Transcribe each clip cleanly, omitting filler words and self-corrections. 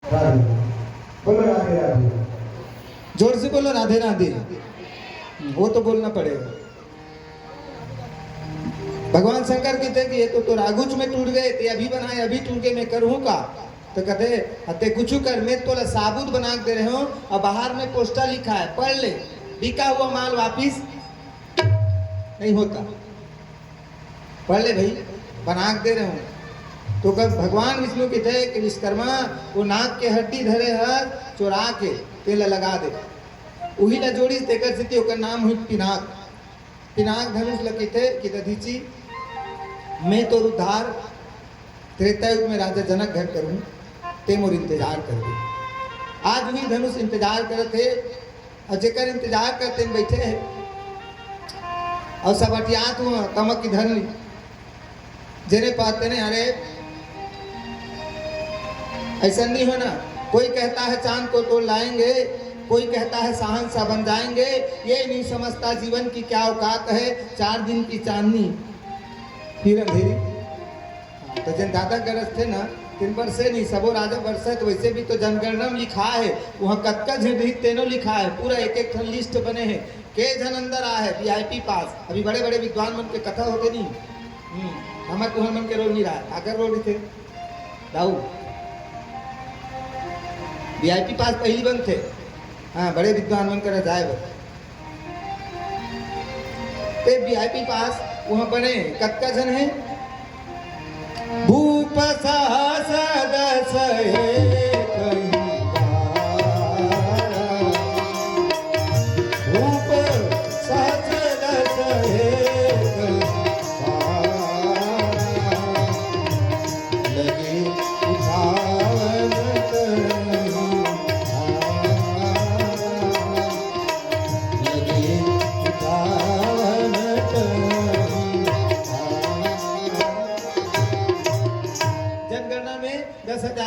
राधे बोलो राधे राधे। जोर से बोलो राधे राधे। वो तो बोलना पड़ेगा। भगवान शंकर कहते कि ये तो रागुच में टूट गए थे, अभी बनाए अभी टूट गए, मैं करूँ का? तो कहते हते कुछ कर, मैं तो साबुत बना दे रहे हो और बाहर में पोस्टर लिखा है, पढ़ ले, बिका हुआ माल वापिस नहीं होता, पढ़ ले भाई, बना दे रहे हो। तो कब भगवान विष्णु कहते हैं कि विश्वकर्मा वो नाक के हड्डी धरे है चुरा के तेल लगा दे, वही ला जोड़ी तेकर से ओकर नाम हुई पिनाक। पिनाक धनुष लगे थे कि दधीची मैं तो उद्धार त्रेता युग में राजा जनक घर करूं, ते मोर इंतजार कर दे। आज भी धनुष इंतजार करते और जेकर इंतजार करते बैठे हैं और सब अटियात हुआ तमक की धन ली जेने पाते ने। अरे ऐसा नहीं होना, कोई कहता है चांद को तोड़ लाएंगे, कोई कहता है शहंशाह बन जाएंगे, ये नहीं समझता जीवन की क्या औकात है। 4 दिन की चांदनी फिर अंधेरी। तो जन दादा गरज थे ना 3 वर्ष से नहीं सबो राजा वर्ष है, तो वैसे भी तो जनगणना में लिखा है, वहाँ कतका झंडी तेनों लिखा है, पूरा एक एक ठन लिस्ट बने हैं के जन अंदर आ है VIP पास। अभी बड़े बड़े विद्वान मन के कथा होते नहीं, हमारे तुहर मन के रोल नहीं रहा, आकर रोल थे दाऊ VIP पास पहली बंद थे। हाँ, बड़े विद्वान मन कर जाए ते VIP पास वहां बने कतका जन है, भूप सहसदस है भूप सहसदस है लगे उठावन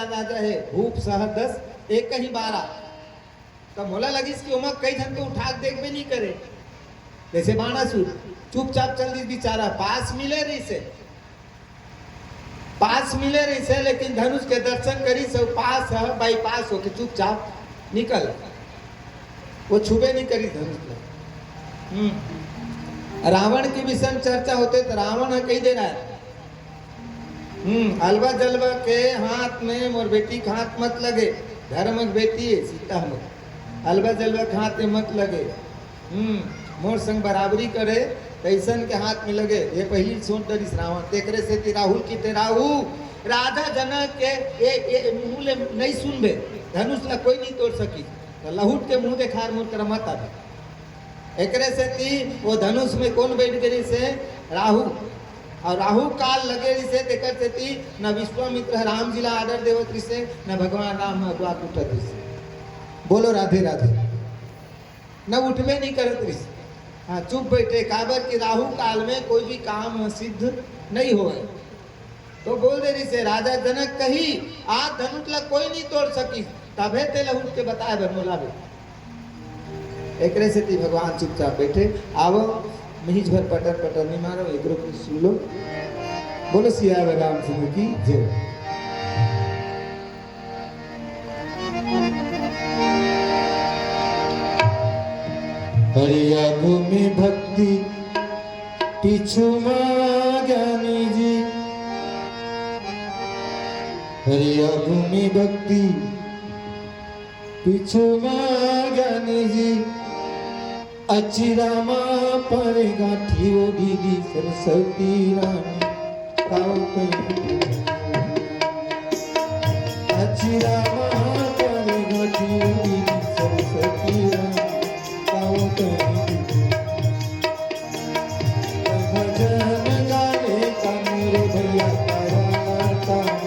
राजा है, भूप सहर 10 एक कहीं 12। तब मोला लगी कि उमा कई धन को उठा देख भी नहीं करे, जैसे बाणासुर चुपचाप चल दी बेचारा, पास मिले रही से लेकिन धनुष के दर्शन करी सब पास है बाई पास होके चुपचाप निकल, वो छुबे नहीं करी धनुष को। रावण की विषम चर्चा होते तो रावण है कही दे रहा है, अलवा जलवा के हाथ में मोर बेटी के हाथ मत लगे, धर्म बेटी है सीता मत, अलवा जलवा के हाथ में मत लगे, मोर संग बराबरी करे तैसन के हाथ में लगे। ये पहली सोच डरी रावण तेकरे से ती राहुल की ते राहु राधा जनक के ये मुँह नहीं सुनबे, धनुष ला कोई नहीं तोड़ सकी, तो लहुट के मुंह देखार मोर कर मत आवे। एकरे से ती वो धनुष में कौन बैठ गई से राहु, और राहु काल लगे से देकर से थी न विश्वामित्र राम जी ला आदर देवत से न भगवान राम अगुआत उठत से। बोलो राधे राधे। न उठवे नहीं करत रिस, हाँ चुप बैठे, काबर कि राहु काल में कोई भी काम सिद्ध नहीं हो। तो बोल दे रही से राजा जनक कही आज धनुष ला कोई नहीं तोड़ सकी, तबे ते लहुट के बताए बनोला भी। एक से थी भगवान चुपचाप बैठे, आवो महीज भर पटर पटर नहीं मारो, एक रुप सुन लो। बोलो सिया राम सिंह की जय। हरिया भूमि भक्ति पीछू ज्ञानी जी, हरिया भूमि भक्ति पीछू ज्ञानी जी, अचिरामा पर गाठी ओ दीदी सरस्वती रानी काओ अचिरामा पर गाठी ओ दीदी सरस्वती रानी काओ भजन गाने का मेरे भैया तारा तारा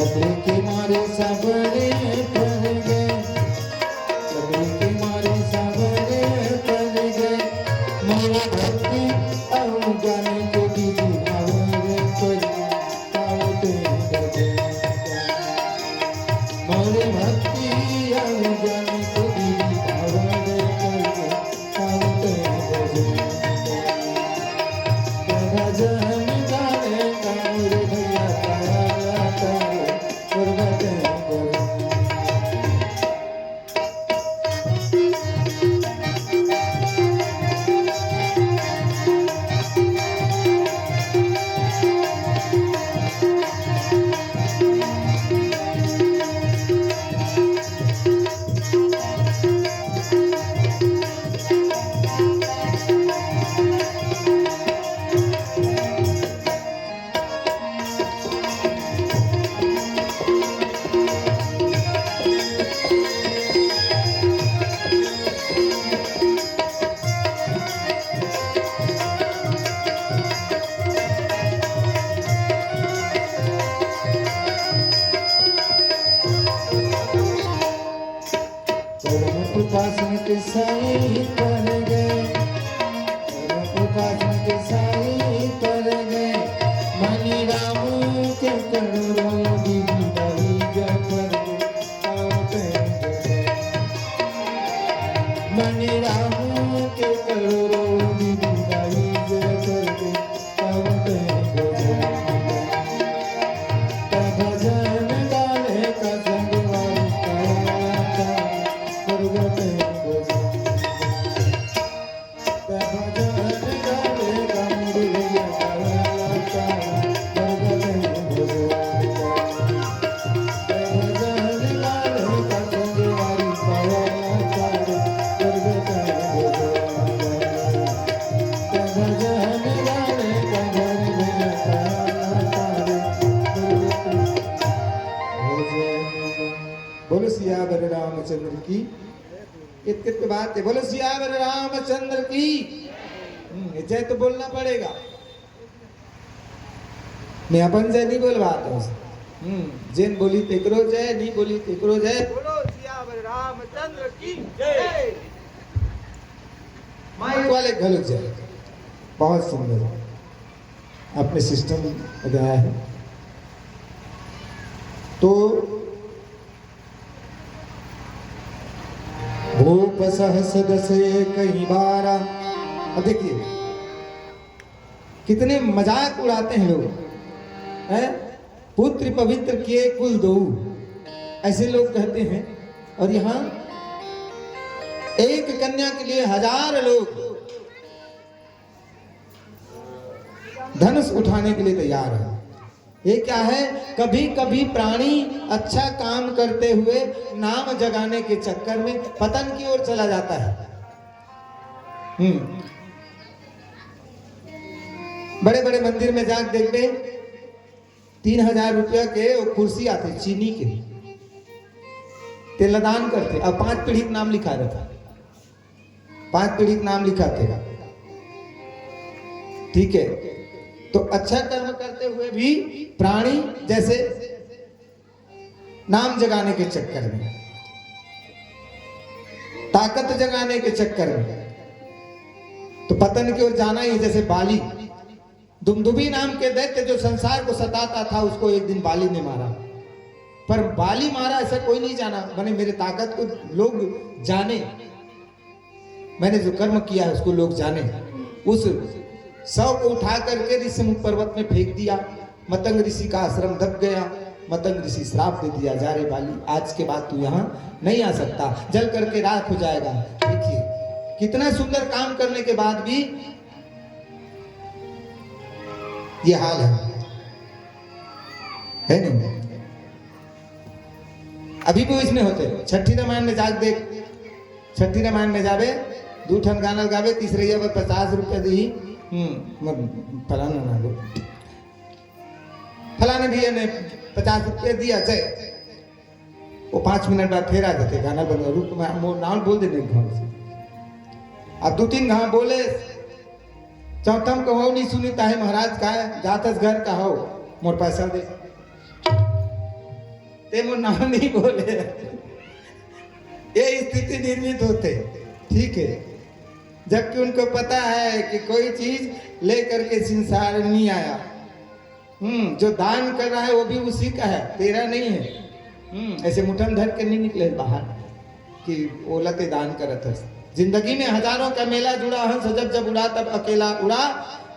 लकड़ी के मारे सबरे पर गए, लकड़ी के मारे सबरे पर गए, मोरा भक्ति और जाने के दीदी भावरे पर पावते गए, मोरे भक्ति और जाने के दीदी भावरे पर पावते गए, भजन गाने गाने भैया तारा गुरबते गुरु। उपासना के साई पर गए, उपासना के साई पर गए, मणि राम के करोड़ों दीदी दाई जपर पावते गए, मणि राम के करोड़ों दीदी दाई जपर पावते गए, भजन गाने का संगवारी का गुरबते गुरु। भजन गाने का मुरलिया का गुरबते गुरु। भजन गाने का संगवारी का गुरबते गुरु। भजन गाने का मुरलिया बोलो सियावर रामचंद्र की। कितने बात है, बोलो सियावर रामचंद्र की। जय तो बोलना पड़ेगा, मैं अपन जय नहीं बोलवाता हूँ। जिन बोली तेकरो जय, नहीं बोली तेकरो जय। बोलो सियावर रामचंद्र की जय। माइक वाले घलुक जय। बहुत सुंदर अपने सिस्टम लगाया है। तो भूप सहस दस कई बारा। अब देखिए कितने मजाक उड़ाते हैं लोग, हैं? पुत्र पवित्र किए कुल दो, ऐसे लोग कहते हैं। और यहाँ एक कन्या के लिए 1000 लोग धनुष उठाने के लिए तैयार है। ये क्या है, कभी कभी प्राणी अच्छा काम करते हुए नाम जगाने के चक्कर में पतन की ओर चला जाता है। बड़े बड़े मंदिर में जाके देखते 3000 रुपया के वो कुर्सी आते चीनी के, तेलदान करते। अब 5 पीढ़ी का नाम लिखा रहता, 5 पीढ़ी का नाम लिखा थे। ठीक है, तो अच्छा कर्म करते हुए भी प्राणी जैसे नाम जगाने के चक्कर में, ताकत जगाने के चक्कर में तो पतन की ओर जाना ही। जैसे बाली, दुमदुभी नाम के दैत्य जो संसार को सताता था, उसको एक दिन बाली ने मारा। पर बाली मारा ऐसा कोई नहीं जाना, मैंने मेरे ताकत को लोग जाने, मैंने जो कर्म किया है उसको लोग जाने। उस 100 को उठा करके ऋषिमुख पर्वत में फेंक दिया। मतंग ऋषि का आश्रम दब गया। मतंग ऋषि श्राप दे दिया, जा रे बाली, आज के बाद तू यहाँ नहीं आ सकता, जल करके राख हो जाएगा। देखिए कितना सुंदर काम करने के बाद भी ये हाल है नहीं? अभी भी इसमें होते। छठी रामायण में जाग देख, छठी रामायण में जावे 2 ठन गाना गावे, तीसरे 50 रुपया दी। फलाना ना दो, फलाने भैया ने 50 रुपये दिया, चाहे वो 5 मिनट बाद फिर आ जाते, गाना बंद, रुक नाम बोल देने घर से। अब 2-3 घाव बोले, चौथम कहो नहीं सुनी ताहे महाराज का है, जातस घर का हो, मोर पैसा दे। ते मोर नाम नहीं बोले। ये स्थिति निर्मित होते, ठीक है, जबकि उनको पता है कि कोई चीज लेकर के संसार में नहीं आया। जो दान कर रहा है वो भी उसी का है, तेरा नहीं है। ऐसे मुठन धर के नहीं निकले बाहर कि ओलते दान करत है। जिंदगी में हजारों का मेला जुड़ा, हंस जब जब उड़ा तब अकेला उड़ा।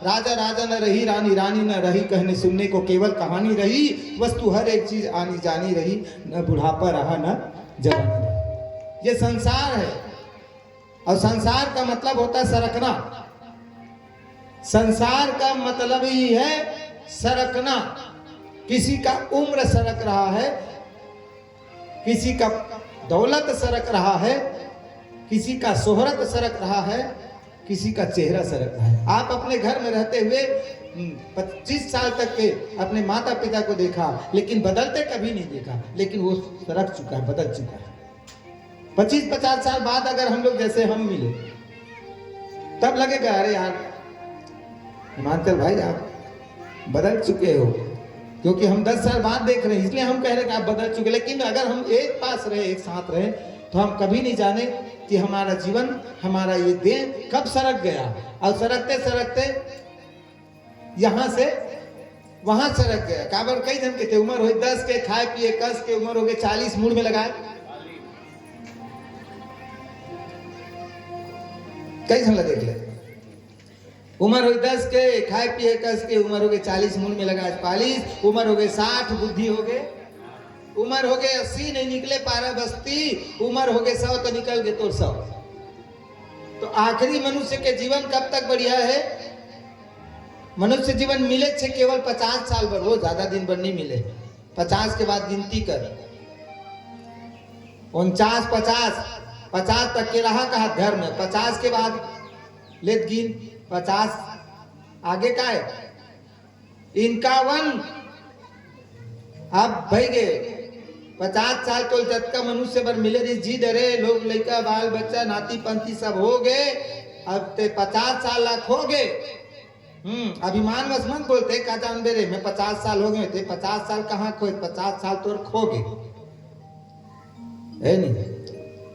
राजा राजा न रही, रानी रानी न रही, कहने सुनने को केवल कहानी रही। वस्तु हर एक चीज आनी जानी रही, न बुढ़ापा रहा न जवानी रही। ये संसार है, और संसार का मतलब होता है सरकना। संसार का मतलब ही है सरकना। किसी का उम्र सरक रहा है, किसी का दौलत सरक रहा है, किसी का शोहरत सरक रहा है, किसी का चेहरा सरक रहा है। आप अपने घर में रहते हुए 25 साल तक के अपने माता पिता को देखा, लेकिन बदलते कभी नहीं देखा, लेकिन वो सरक चुका है, बदल चुका है। 25-50 साल बाद अगर हम लोग जैसे हम मिले, तब लगेगा अरे यार हिमाचल भाई आप बदल चुके हो, क्योंकि हम 10 साल बाद देख रहे हैं, इसलिए हम कह रहे हैं कि आप बदल चुके। लेकिन अगर हम एक पास रहे, एक साथ रहे, तो हम कभी नहीं जाने कि हमारा जीवन, हमारा ये देह कब सरक गया। और सरकते सरकते यहां से वहां सरक गया। काबर कई जन के थे, उम्र हुई 10 के, खाए पिए कस के, उम्र हो गए 40, मूड में लगाए। कई जन देख ले, उम्र हो गई 10 के, खाए पिए कस के, उम्र हो गई 40, मूड में लगा 40, उम्र हो गई 60, बुद्धि हो गए, उम्र हो गए 80, नहीं निकले पारा बस्ती, उम्र हो गए 100 तो निकल गए तो 100। तो आखिरी मनुष्य के जीवन कब तक बढ़िया है? मनुष्य जीवन मिले छे केवल 50 साल भर, वो ज्यादा दिन भर नहीं मिले। 50 के बाद गिनती कर, 49, 50 तक के रहा कहा घर में, 50 के बाद लेत गिन, 50 आगे का है 51, अब भाई गए 50 साल तो जब का मनुष्य पर मिले रही जी डरे, लोग लड़का बाल बच्चा नाती पंथी सब हो गए। अब ते 50 साल लाख हो गए। अभिमान बस मत बोलते का जान बेरे मैं 50 साल हो गए थे, 50 साल कहाँ खोए, 50 साल तो खो गए है नहीं।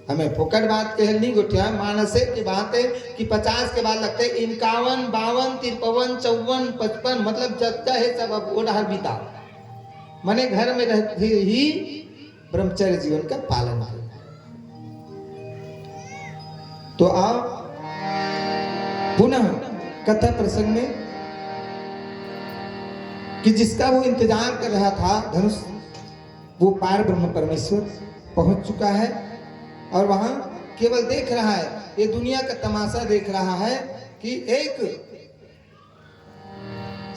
हमें फोकट बात कह नहीं गुठिया, मानसे की बात है कि 50 के बाद लगते 51, 52, 53, 54, 55, मतलब जब का है सब अब ओढ़ बीता। मने घर में रहते ही ब्रह्मचर्य जीवन का पालन करें। तो आओ पुनः कथा प्रसंग में कि जिसका वो इंतजार कर रहा था धनुष, वो पार ब्रह्म परमेश्वर पहुंच चुका है और वहां केवल देख रहा है, ये दुनिया का तमाशा देख रहा है कि एक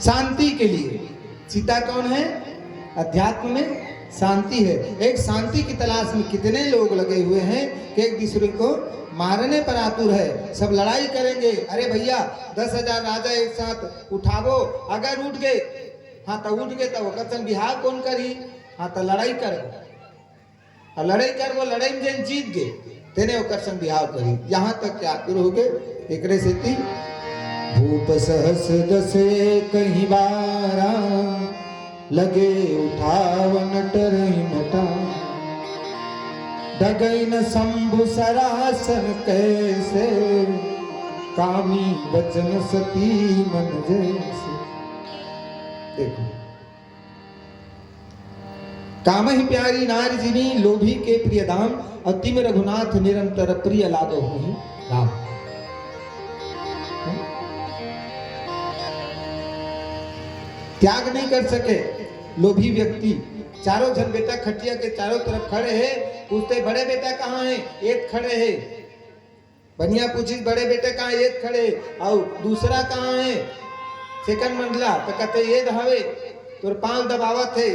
शांति के लिए सीता कौन है? अध्यात्म में शांति है। एक शांति की तलाश में कितने लोग लगे हुए हैं कि एक दूसरे को मारने पर आतुर है, सब लड़ाई करेंगे। अरे भैया 10,000 राजा एक साथ उठावो, अगर उठ गए हाँ तो उठ गए तो कथन बिहार कौन करी, हाँ तो लड़ाई कर, और लड़ाई कर वो लड़ाई में जीत गए तेने ओकर संग बिहार करी। यहाँ तक क्या आतुर हो गए। एक सेती भूप सहस दसे कहीं बारा, लगे उठावन टरई नटा, डगई न शंभु सरासन कैसे, कामी बचन सती मन जैसे। देखो काम ही प्यारी नारी जिनी, लोभी के प्रिय दाम, अतिम रघुनाथ निरंतर प्रिय लागो हुई राम। त्याग नहीं कर सके लोभी व्यक्ति। चारों जन बेटा खटिया के चारों तरफ खड़े हैं, पूछते बड़े बेटा कहाँ है? एक खड़े है। बनिया पूछी बड़े बेटे कहाँ? एक खड़े। और दूसरा कहाँ है? सेकंड मंडला तो कहते ये धावे तोर पांव दबावत है,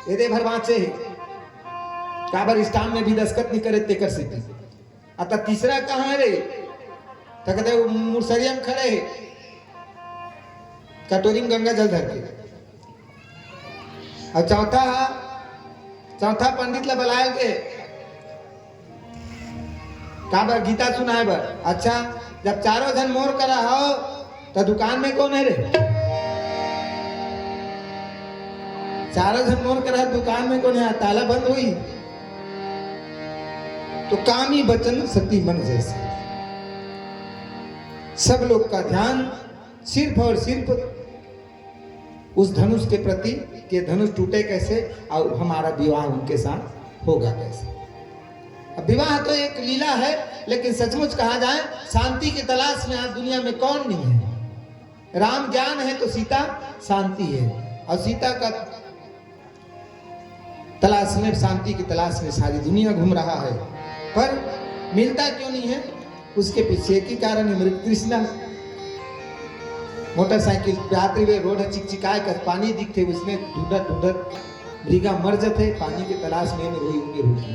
ये भर बाँचे है, काबर स्टाम में भी दस्खत नहीं करे तेकर से। अतः तीसरा कहाँ रे? तो कहते मुरसरिया में खड़े है, कटोरी में गंगा जल धर के। और चौथा पंडित ला बुलाए गए, काबर गीता सुनाए बर। अच्छा जब चारों जन मोर करा हो तो दुकान में कौन है रे? चारों जन मोर करा दुकान में कोने ताला बंद हुई तो कामी बचन सती मन जैसे सब लोग का ध्यान सिर्फ और सिर्फ उस धनुष के प्रति कि धनुष टूटे कैसे और हमारा विवाह उनके साथ होगा कैसे। अब विवाह तो एक लीला है, लेकिन सचमुच कहा जाए शांति की तलाश में आज दुनिया में कौन नहीं है। राम ज्ञान है तो सीता शांति है, और सीता का तलाश में, शांति की तलाश में सारी दुनिया घूम रहा है, पर मिलता क्यों नहीं है? उसके पीछे एक ही कारण है, मृत तृष्णा। मोटरसाइकिल यात्री वे रोड चिकचिकाए कर पानी दिखते उसने ढूंढत ढूंढत मृगा मर जाते पानी के तलाश में रोई होंगे रोटी।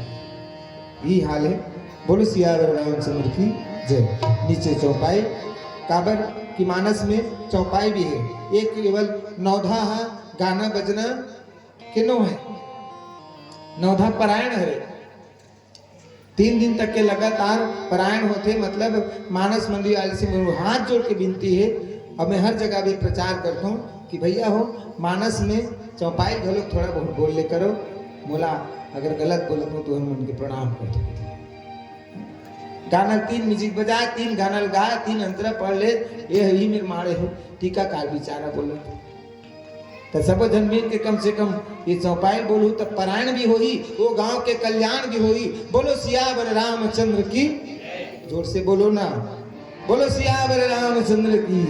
यही हाल है। बोलो सियावर रामचंद्र की जय। नीचे चौपाई काबर की मानस में चौपाई भी है, एक केवल नौधा है, गाना बजना किनो है, नौधा पारायण है। 3 दिन तक के लगातार पारायण होते, मतलब मानस मंदिर वाले से मेरे हाथ जोड़ के विनती है, और मैं हर जगह भी प्रचार करता हूँ कि भैया हो मानस में चौपाई घलो थोड़ा बहुत बोल ले करो। मोला अगर गलत बोलत हो तो हम उनके प्रणाम करते हैं। गाना 3 म्यूजिक बजाए, 3 गाना गाए, 3 अंतरा पढ़ ले, ये ही मेरे मारे हो टीकाकार बिचारा बोलो तो सब जन मिल के कम से कम ये चौपाई बोलू तो पारायण भी होई, वो गांव के कल्याण भी होई। बोलो सियावर रामचंद्र की, जोर से बोलो ना, बोलो सियावर रामचंद्र की।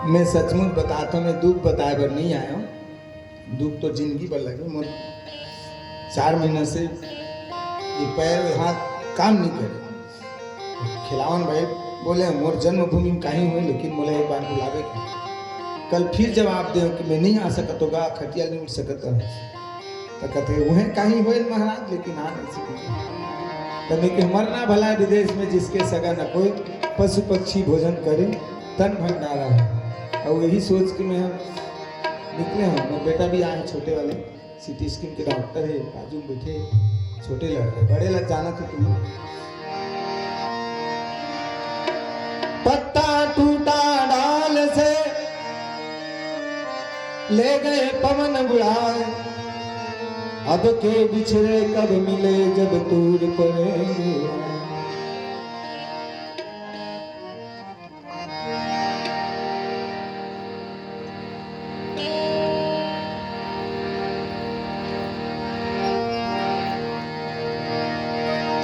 मैं सचमुच बताता हूँ, मैं दुख बताए बर नहीं आया हूँ। दुख तो जिंदगी भर लगे। मोर 4 महीना से ये पैर हाथ काम नहीं करे। खिलावन भाई बोले मोर जन्मभूमि में कहीं हुए, लेकिन मोला एक बार बुलावे के। कल फिर जवाब दे कि मैं नहीं आ सकत होगा, खटिया नहीं उठ सकत तो कहते वह कहीं हुए महाराज, लेकिन आ नहीं सकते। तब मैं मरना भला विदेश में जिसके सगा न कोई, पशु पक्षी भोजन करे तन भंडारा है। और यही सोच के मैं निकले हैं। मेरा बेटा भी आए, छोटे वाले सिटी स्किन के डॉक्टर है, बाजू में बैठे छोटे लड़के, बड़े लग जाना तो तुम्हें। पत्ता टूटा डाल से ले गए पवन बुढ़ाए, अब के बिछड़े कब मिले जब दूर पड़े।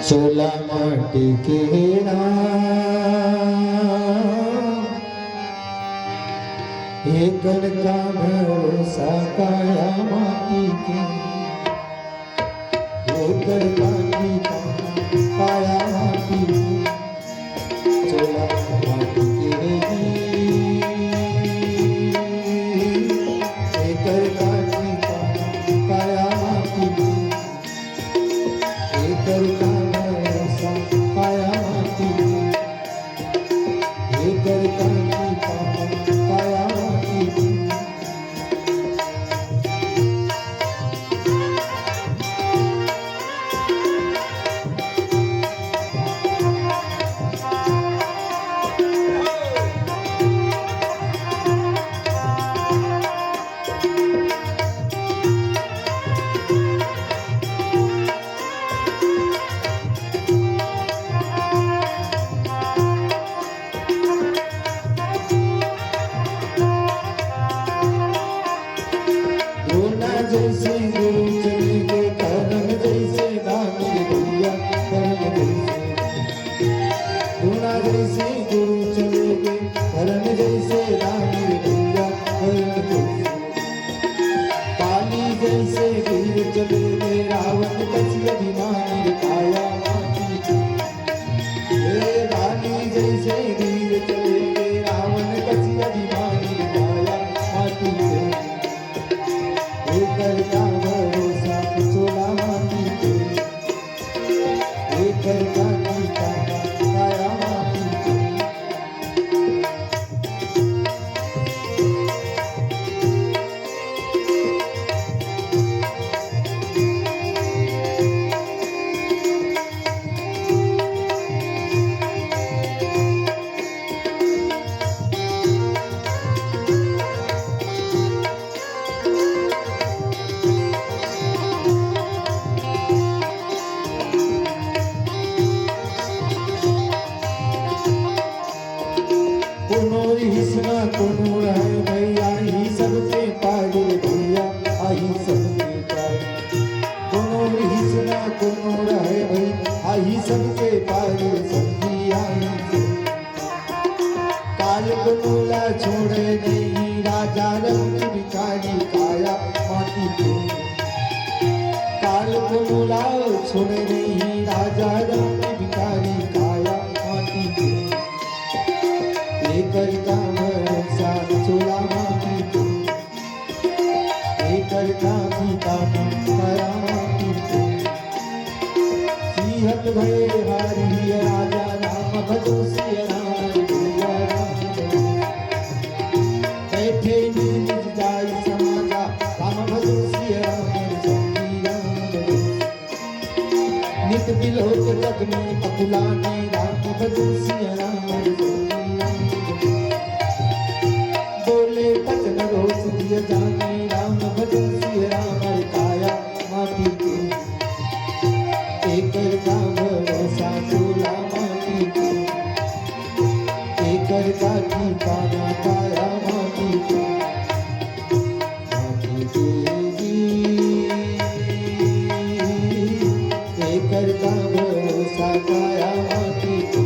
चोला माटी के एकड़ का भरोसा काया माटी के, एकड़ माटी का काया माटी के। चोला माटी के एकड़ माटी का काया माटी के, एकड़ का जैसे गुरु चले गए करम जैसे दामिर भैया करम जैसे, धुना जैसे गुरु चले गए करम जैसे दामिर भैया करम जैसे। काली जैसे वीर चले गए रावण कसी अभिमानी दिखाया माटी के। काली जैसे वीर चले गए रावण कसी अभिमानी दिखाया माटी के। को मूला छोड़े नहीं राजा राम भिखारी काया माटी के लेकर का भरोसा चोला माटी के लेकर का गीता माया माटी के सिहत भय हारी राजा राम भजो सिय राम दुर्गा राम भजो बैठे निज जाय समाजा राम भजो सिय राम नित बिलोक जग में अकुलाने राम भजो सिय राम बोले बचन रोष दिय जाने राम भजो सिय राम काया माटी के एकर का भरोसा चोला माटी के एकर का ठिकाना काया माटी के एकर का भरोसा काया माटी के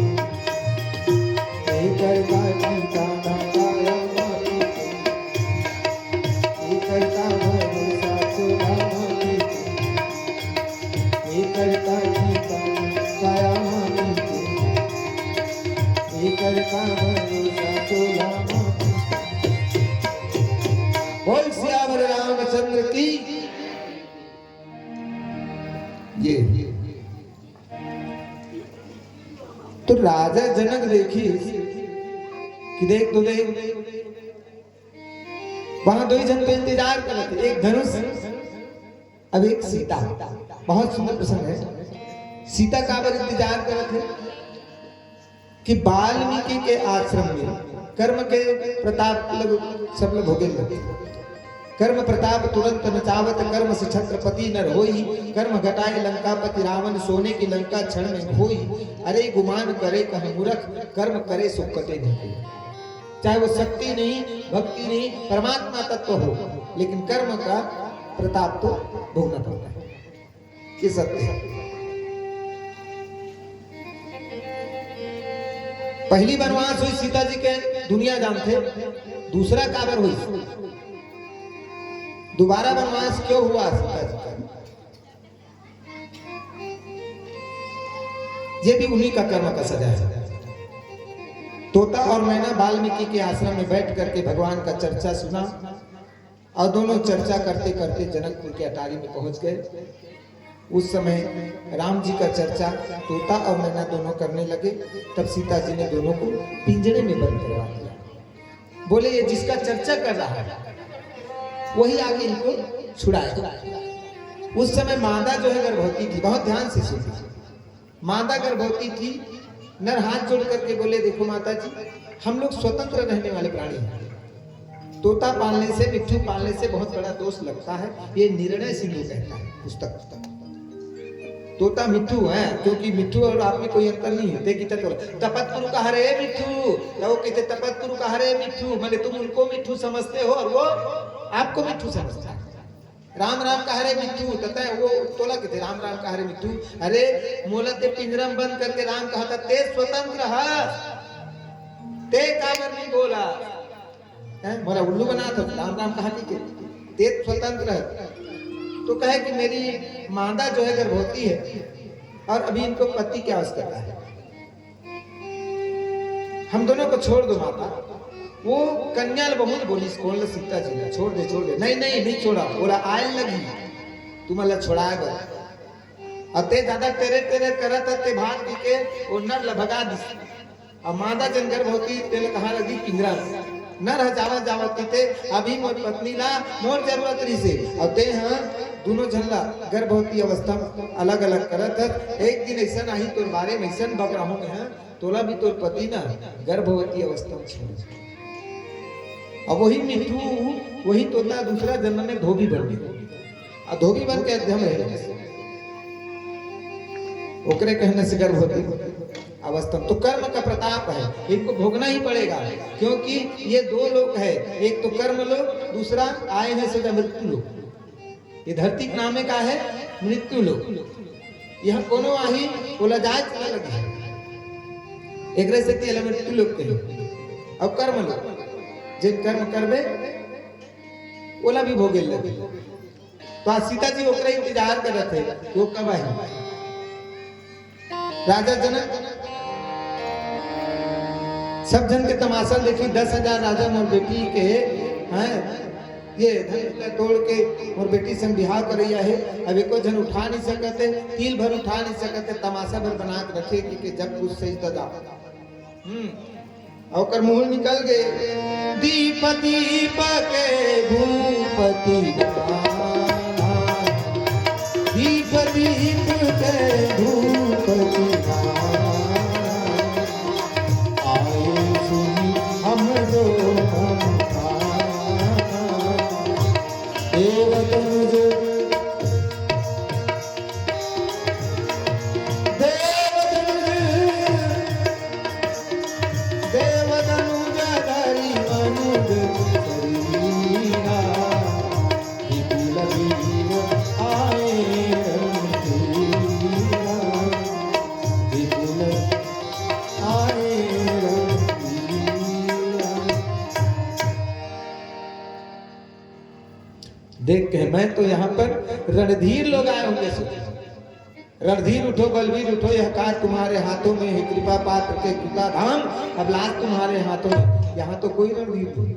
एकर का ठिकाना काया माटी के एकर का भरोसा चोला माटी के एकर का ठिकाना काया माटी के एकर का भरोसा चोला माटी के। बोल सियावर रामचंद्र की ये तो राजा जनक देखी कि देख तो देख वहां दो ही जन पे इंतजार करते, एक धनुष अब एक सीता। बहुत सुंदर प्रसंग है। सीता का पर इंतजार करते कि वाल्मीकि के आश्रम में कर्म के प्रताप सब लोग भोगे लगे। कर्म प्रताप तुरंत नचावत कर्म से छत्रपति नर होई कर्म घटाए लंकापति रावण सोने की लंका क्षण में खोई। अरे गुमान करे कह मूर्ख कर्म करे सो कटे नहीं। चाहे वो शक्ति नहीं भक्ति नहीं परमात्मा तत्व हो लेकिन कर्म का प्रताप तो भोगना पड़ता है। ये सत्य है। पहली वनवास हुई सीता जी के दुनिया जानते, दूसरा काबर हुई। दोबारा वनवास क्यों हुआ सीता जी का? ये भी उन्हीं का कर्म का सजा है। तोता और मैना वाल्मीकि के आश्रम में बैठ करके भगवान का चर्चा सुना और दोनों चर्चा करते करते जनकपुर के अटारी में पहुंच गए। उस समय राम जी का चर्चा तोता और मैना दोनों करने लगे। तब सीता जी ने दोनों को पिंजरे में बंद करवा दिया। बोले ये जिसका चर्चा कर रहा है वही आगे इनको छुड़ाएगा। उस समय मादा जो है गर्भवती थी। बहुत ध्यान से सुनिए। मादा गर्भवती थी। नर हाथ जोड़ करके बोले देखो माता जी हम लोग स्वतंत्र रहने वाले प्राणी हैं। तोता पालने से मिट्ठू पालने से बहुत बड़ा दोष लगता है। ये निर्णय सिंधु कहता है पुस्तक। तोता मिट्ठू है क्योंकि मिट्ठू और आप में कोई अंतर नहीं है। तपत पुरु कहा रे मिट्ठू, तो वो कहते तपत पुरु कहा रे मिट्ठू, मतलब तुम उनको मिट्ठू समझते हो और वो आपको मिट्ठू समझता है। राम राम कहा रे मिट्ठू, कहता है वो तोला कहते राम राम कहा रे मिट्ठू। अरे मोला ते पिंजरम बंद करके राम कहा था ते स्वतंत्र है, ते काबर नहीं बोला है, मोला उल्लू बना था। राम राम कहा कि ते स्वतंत्र है। तो कहे कि मेरी मादा जो है गर्भवती है और अभी इनको पति की आवश्यकता है, हम दोनों को छोड़ दो माता। वो कन्या बहुत बोली कौन सीता जी ने छोड़ दे छोड़ दे। नहीं नहीं नहीं छोड़ा। बोला आयल लगी तुम अल्लाह छोड़ाएगा अते ज्यादा तेरे तेरे करत ते भाग दी के और नर भगा दी। और मादा जन गर्भवती तेल कहा लगी पिंजरा नर जावत जावत कहते अभी मोर पत्नी ला मोर जरूरत रही से। और ते हाँ दोनों झल्ला गर्भवती अवस्था अलग अलग करत है। एक दिन ऐसा नहीं तोर बारे में ऐसा बकराहों में है तोला भी तोर पति ना गर्भवती अवस्था में छोड़। अब वही मिट्ठू वही तोता दूसरा जन्म में धोबी बन गया। और धोबी बन के अध्यम रहे ओकरे कहने से गर्भवती अवस्था। तो कर्म का प्रताप है, इनको भोगना ही पड़ेगा क्योंकि ये दो लोग है, एक तो कर्म लोग दूसरा आए हैं सीधा मृत्यु लोग। ये धरती के नामे का है मृत्यु लोग। यह कोनो आही बोला जाए चला लगे एक से मृत्यु लोग के लोग। अब कर्म लोग जिन कर्म करबे ओला भी भोगे लगे। तो आज सीता जी ओकरा इंतजार करत थे कि वो कब आई। राजा जनक सब जन के तमाशा देखी, 10,000 राजा मोर बेटी के हैं ये धनुष तोड़ के मोर बेटी संग बिहार करैया है। अब एको जन उठा नहीं सकते, तिल भर उठा नहीं सकते, तमाशा भर बना के रखे कि जब कुछ सही ददा और मुंह निकल गए। दीप दीप के भूपति दीप दीप के भूपति आए सुनी हम दो देख के मैं तो यहाँ पर रणधीर लोग आए होंगे। रणधीर उठो, बलवीर उठो, यह कार तुम्हारे हाथों में है, कृपा पात्र के कृपा धाम, अब लाश तुम्हारे हाथों में। यहाँ तो कोई रणधीर नहीं।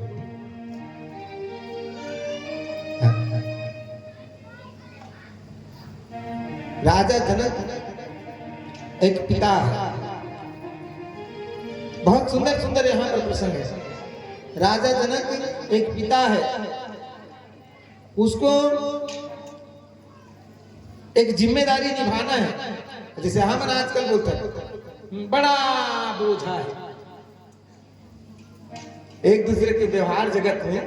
राजा जनक एक पिता है, बहुत सुंदर सुंदर यहाँ पर प्रसंग है। राजा जनक एक पिता है, उसको एक जिम्मेदारी निभाना है, जैसे हम आजकल बोलते हैं बड़ा बोझा है। एक दूसरे के व्यवहार जगत में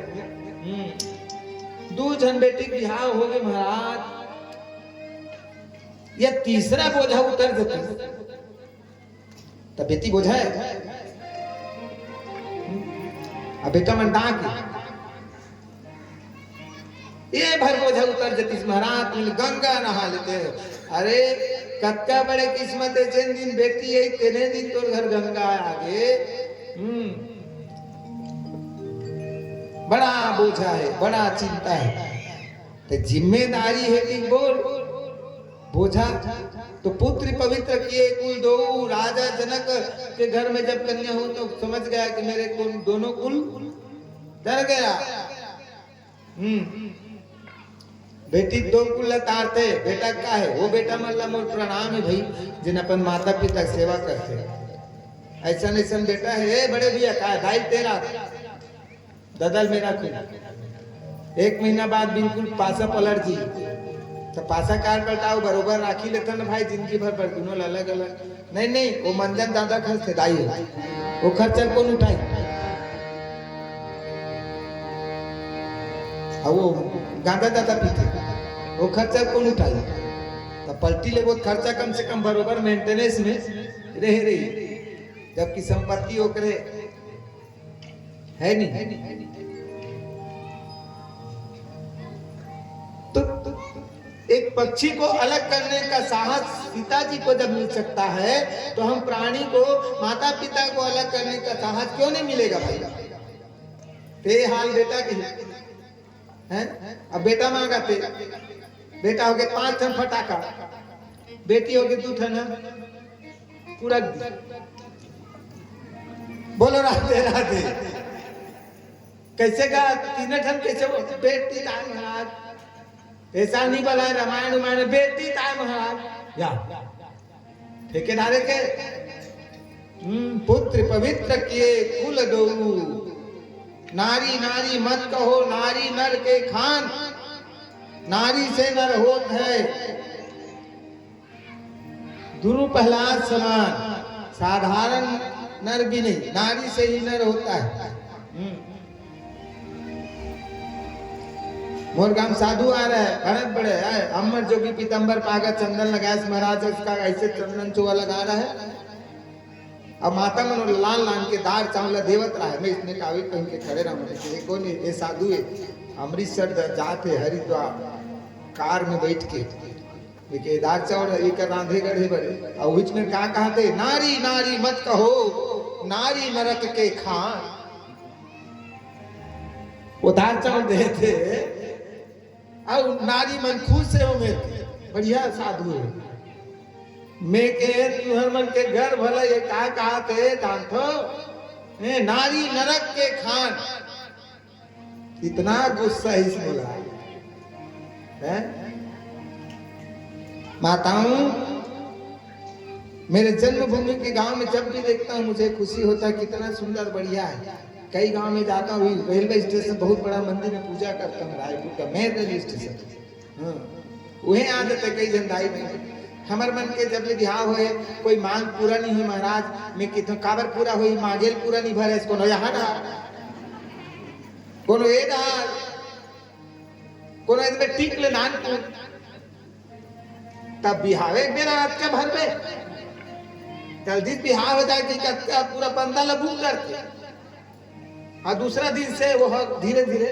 दो जन बेटी बिहार हो गए महाराज, या तीसरा बोझा उतर जाता तब बेटी बोझा है। अब बेटा मन डांक ये भर बोझा उतर जाती महाराज, गंगा नहा लेते हैं। अरे कत्का बड़े किस्मत है, जिन दिन बेटी है तेने दिन तो घर गंगा आगे। बड़ा बोझा है, बड़ा चिंता है। तो जिम्मेदारी है कि बोल बोझा तो पुत्र पवित्र किए कुल दो। राजा जनक के घर में जब कन्या हो तो समझ गया कि मेरे कुल दोनों कुल डर गया। बेटी दो कुल तारते, बेटा का है वो बेटा मल्ला मोर प्रणाम है भाई, जिन अपन माता पिता की सेवा करते। ऐसा ऐसा बेटा है बड़े भैया का भाई तेरा ददल मेरा खुद। एक महीना बाद बिल्कुल पासा पलट जी तो पासा कार पलटाओ बरोबर राखी लेते ना भाई, जिंदगी भर पर दोनों अलग अलग। नहीं नहीं वो मंजन ज्यादा खर्च थे दाई है, वो खर्चा कौन उठाई? वो गांजा दादा पीते, वो खर्चा कौन उठाई? तो पलटी ले बहुत खर्चा कम से कम बरोबर मेंटेनेंस में रह रही, जबकि संपत्ति ओकरे है नहीं। तो एक पक्षी को अलग करने का साहस सीता जी को जब मिल सकता है, तो हम प्राणी को माता पिता को अलग करने का साहस क्यों नहीं मिलेगा भाई? ते हाल बेटा की है। अब बेटा मांगा थे, बेटा हो गए 5 टन फटाका, बेटी हो गई 2 टन पूरा। बोलो राधे राधे। कैसे का 3 टन कैसे बेटी महाराज? ऐसा नहीं बोला है रामायण उमायण, बेटी ताय महाराज या ठेकेदारे के पुत्र पवित्र किए कुल दो। नारी नारी मत कहो, नारी नर के खान, नारी से नर होत है गुरु प्रहलाद समान। साधारण नर भी नहीं, नारी से ही नर होता है। मोर गांव साधु आ रहा है, भरत बड़े है, अमर जोगी पीतंबर पागा चंदन लगाया महाराज, उसका ऐसे चंदन चोआ लगा रहा है। अब माता मन लाल लाल के दार चावल देवत रहा है। मैं इसने कावी कहीं के खड़े रहा, कौन है ये साधु है, अमृतसर जाते हरिद्वार कार में बैठ के दार चावल एक रांधे गढ़े बड़े। और बीच में क्या कहते, नारी नारी मत कहो, नारी नरक के खान। वो दार चावल देते और नारी मन खुश है मेरे बढ़िया साधु है मैं के तुहर मन के घर भला ये का कहते जानथो नारी नरक के खान इतना गुस्सा इस बोला है माताओं मेरे जन्मभूमि के गांव में जब भी देखता हूँ मुझे खुशी होता है कितना सुंदर बढ़िया है कई गांव में जाता हूँ रेलवे स्टेशन बहुत बड़ा मंदिर में पूजा करता हूँ रायपुर का मेन रेलवे स्टेशन वही आदत है कई जनदाई में हमार मन के जब बिहार होए कोई मांग पूरा नहीं हुई महाराज मैं कितना काबर पूरा हुई मांगेल पूरा नहीं भरे कोनो यहाँ डाल कोनो ये डाल कोनो इसमें टिक ले नान तब बिहावे मेरा रात का भर में जल्दी बिहार हो जाए कि पूरा बंदा लगू करते और दूसरा दिन से वो धीरे धीरे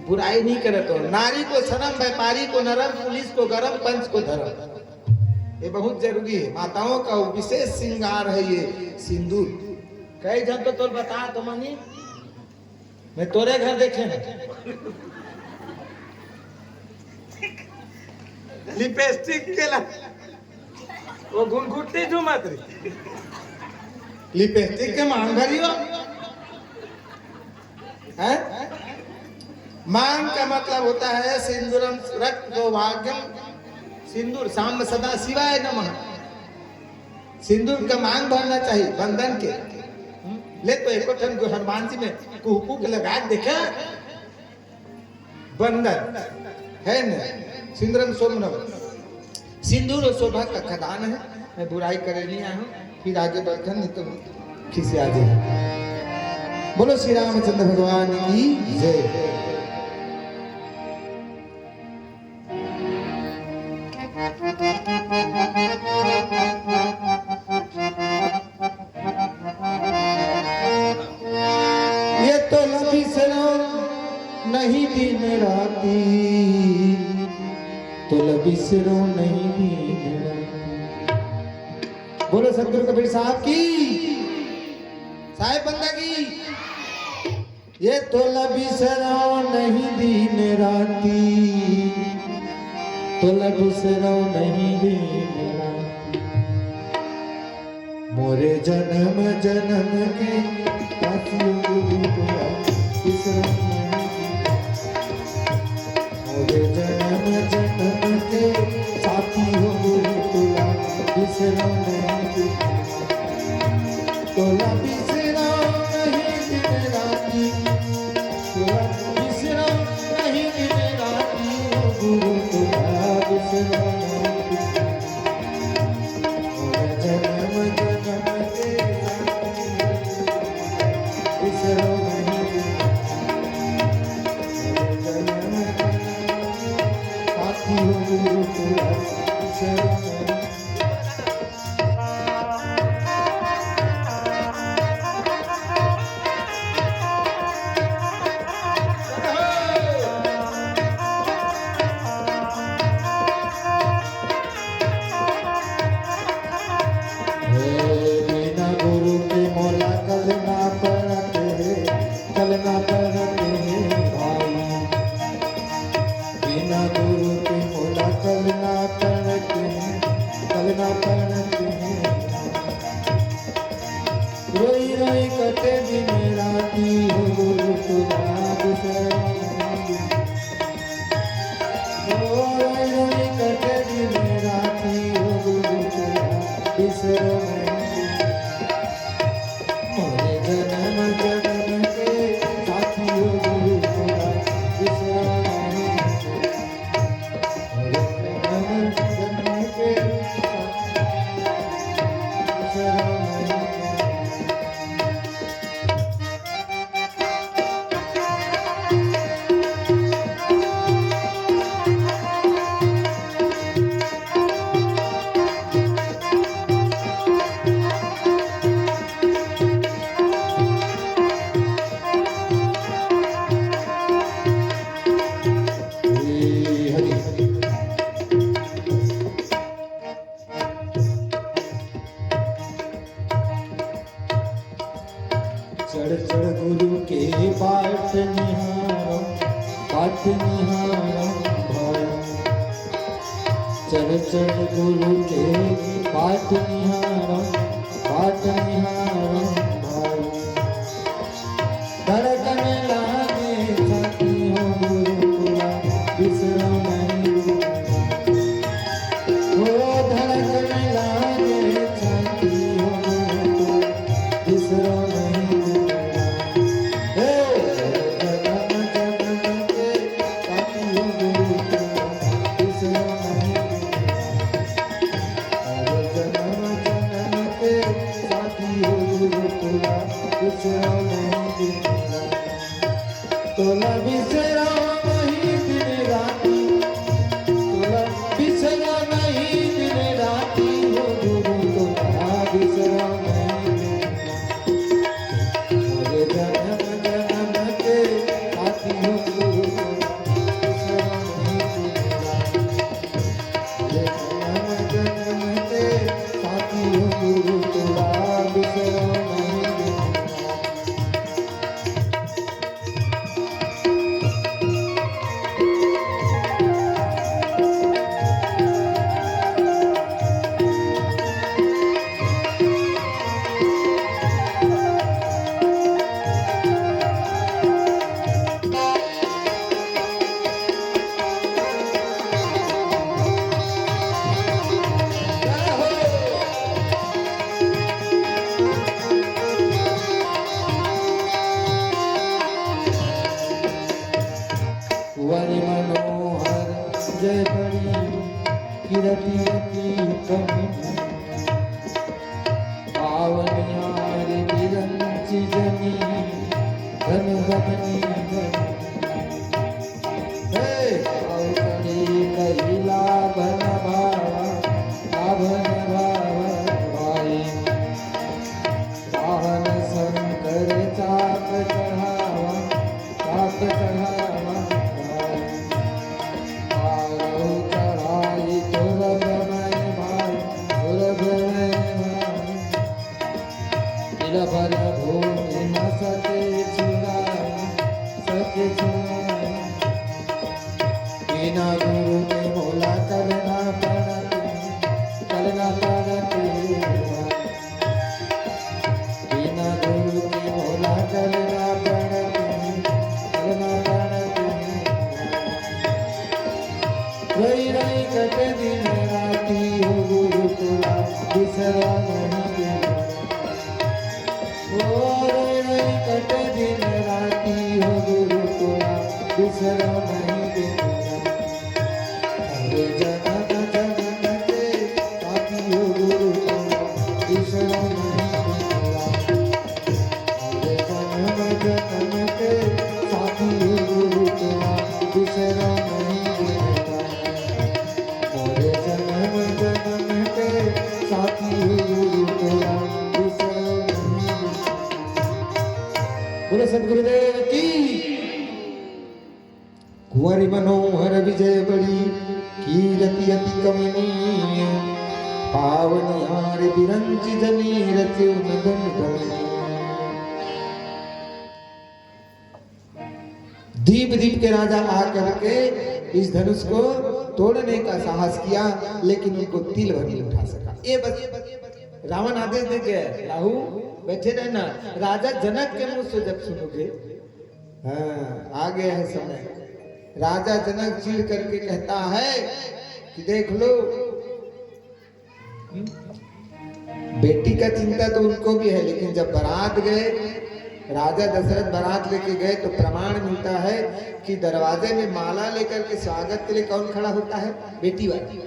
बुराई नहीं करे तो नारी को सनम व्यापारी को नरम पुलिस को गरम पंच को धर्म ये बहुत जरूरी है माताओं का विशेष श्रृंगार है ये सिंदूर कई जन तो तोर बता तो मनी मैं तोरे घर देखे ना लिपस्टिक के ला वो घुनघुटी जो मत रही लिपस्टिक के मांग भरी हो हैं मांग का मतलब होता है सिंदूरम रक्त सौभाग्यम सिंदूर साम सदा शिवाय नमः सिंदूर का मांग भरना चाहिए बंधन के ले तो एक हनुमान जी में कुहकुक लगा देखा बंधन है न सिंदूरम सोमरम सिंदूर और शोभा का खदान है मैं बुराई करे नहीं आया हूँ फिर आगे बढ़कर नहीं तो खिसे आ जाए बोलो श्री रामचंद्र भगवान की जय ये तो लबी सरो नहीं दिन राती तो लबी सरो नहीं दिन राती बोलो सतगुरु कबीर साहब की साहेब बंदा की ये तो लबी सरो नहीं दिन राती तो लबी सरो नहीं दिन राती मोरे जन्म जन्म के मोरे जन्म जन्म के साथी हो तुला बिसरो नहीं तुला बिसरो नहीं दिन राती तुला बिसरो नहीं दिन राती हो गुरु तुला बिसरो मोरे जन्म जन्म के पाठ निहारम भाई चर चर गुरु के पाठ निहारम भाई धड़कन लागे छाती हो गुरुकुला बिसरो नहीं हो धड़कन लागे छाती हो गुरुकुला बिसरो नहीं हे जगम जगम के छाती हो गुरुकुला बिसरो नहीं जगम जगम के छाती हो गुरुकुला बिसरो नहीं तोला बिसरा नहीं दिन राती तोला बिसरा नहीं दिन राती हो गुरु तोला बिसरा नहीं मोरे जन्म जन्म के साथी हो गुरु तोला बिसरा नहीं मोरे जन्म जन्म के साथी हो गुरु तोला बिसरा नहीं वर मनोहर जय बड़ी किरती कमी पावन यार बिरंची जनी धन गमनी हे पावकड़ी कहिला भन भावा भाई वाहन शंकर चाप चढ़ावा भर भूमि न सके छुड़ा बिना गुरु के मोला करना पड़ते बिना गुरु के मोला करना पड़ते रही रही कट दिन राती हो गुरु तोला बिसरा नहीं कट दिन राती हो गुरु तोला बिसरो नहीं अरे जगम जगम के साथी हो गुरु तोला बिसरो नहीं अरे जगम जगम के साथी हो गुरु तोला बिसरो नहीं अरे जगम जगम के साथी हो गुरु तोला बिसरो बोलो सदगुरुदेव की कुंवरी मनोहर विजय बड़ी कीरति अति कमनीय पावन हार बिरंची जनी रच्यु नदन गमनीय दीप दीप के राजा आकर के इस धनुष को तोड़ने का साहस किया लेकिन उनको तिल भर नहीं उठा सका ये बस रावण आदेश दे गया राहु बैठे रहना राजा जनक के मुंह से जब सुनोगे हाँ आ गया है समय राजा जनक चिढ़ करके कहता है कि देख लो बेटी का चिंता तो उनको भी है लेकिन जब बारात गए राजा दशरथ बारात लेके गए तो प्रमाण मिलता है कि दरवाजे में माला लेकर के स्वागत के लिए कौन खड़ा होता है बेटी वाली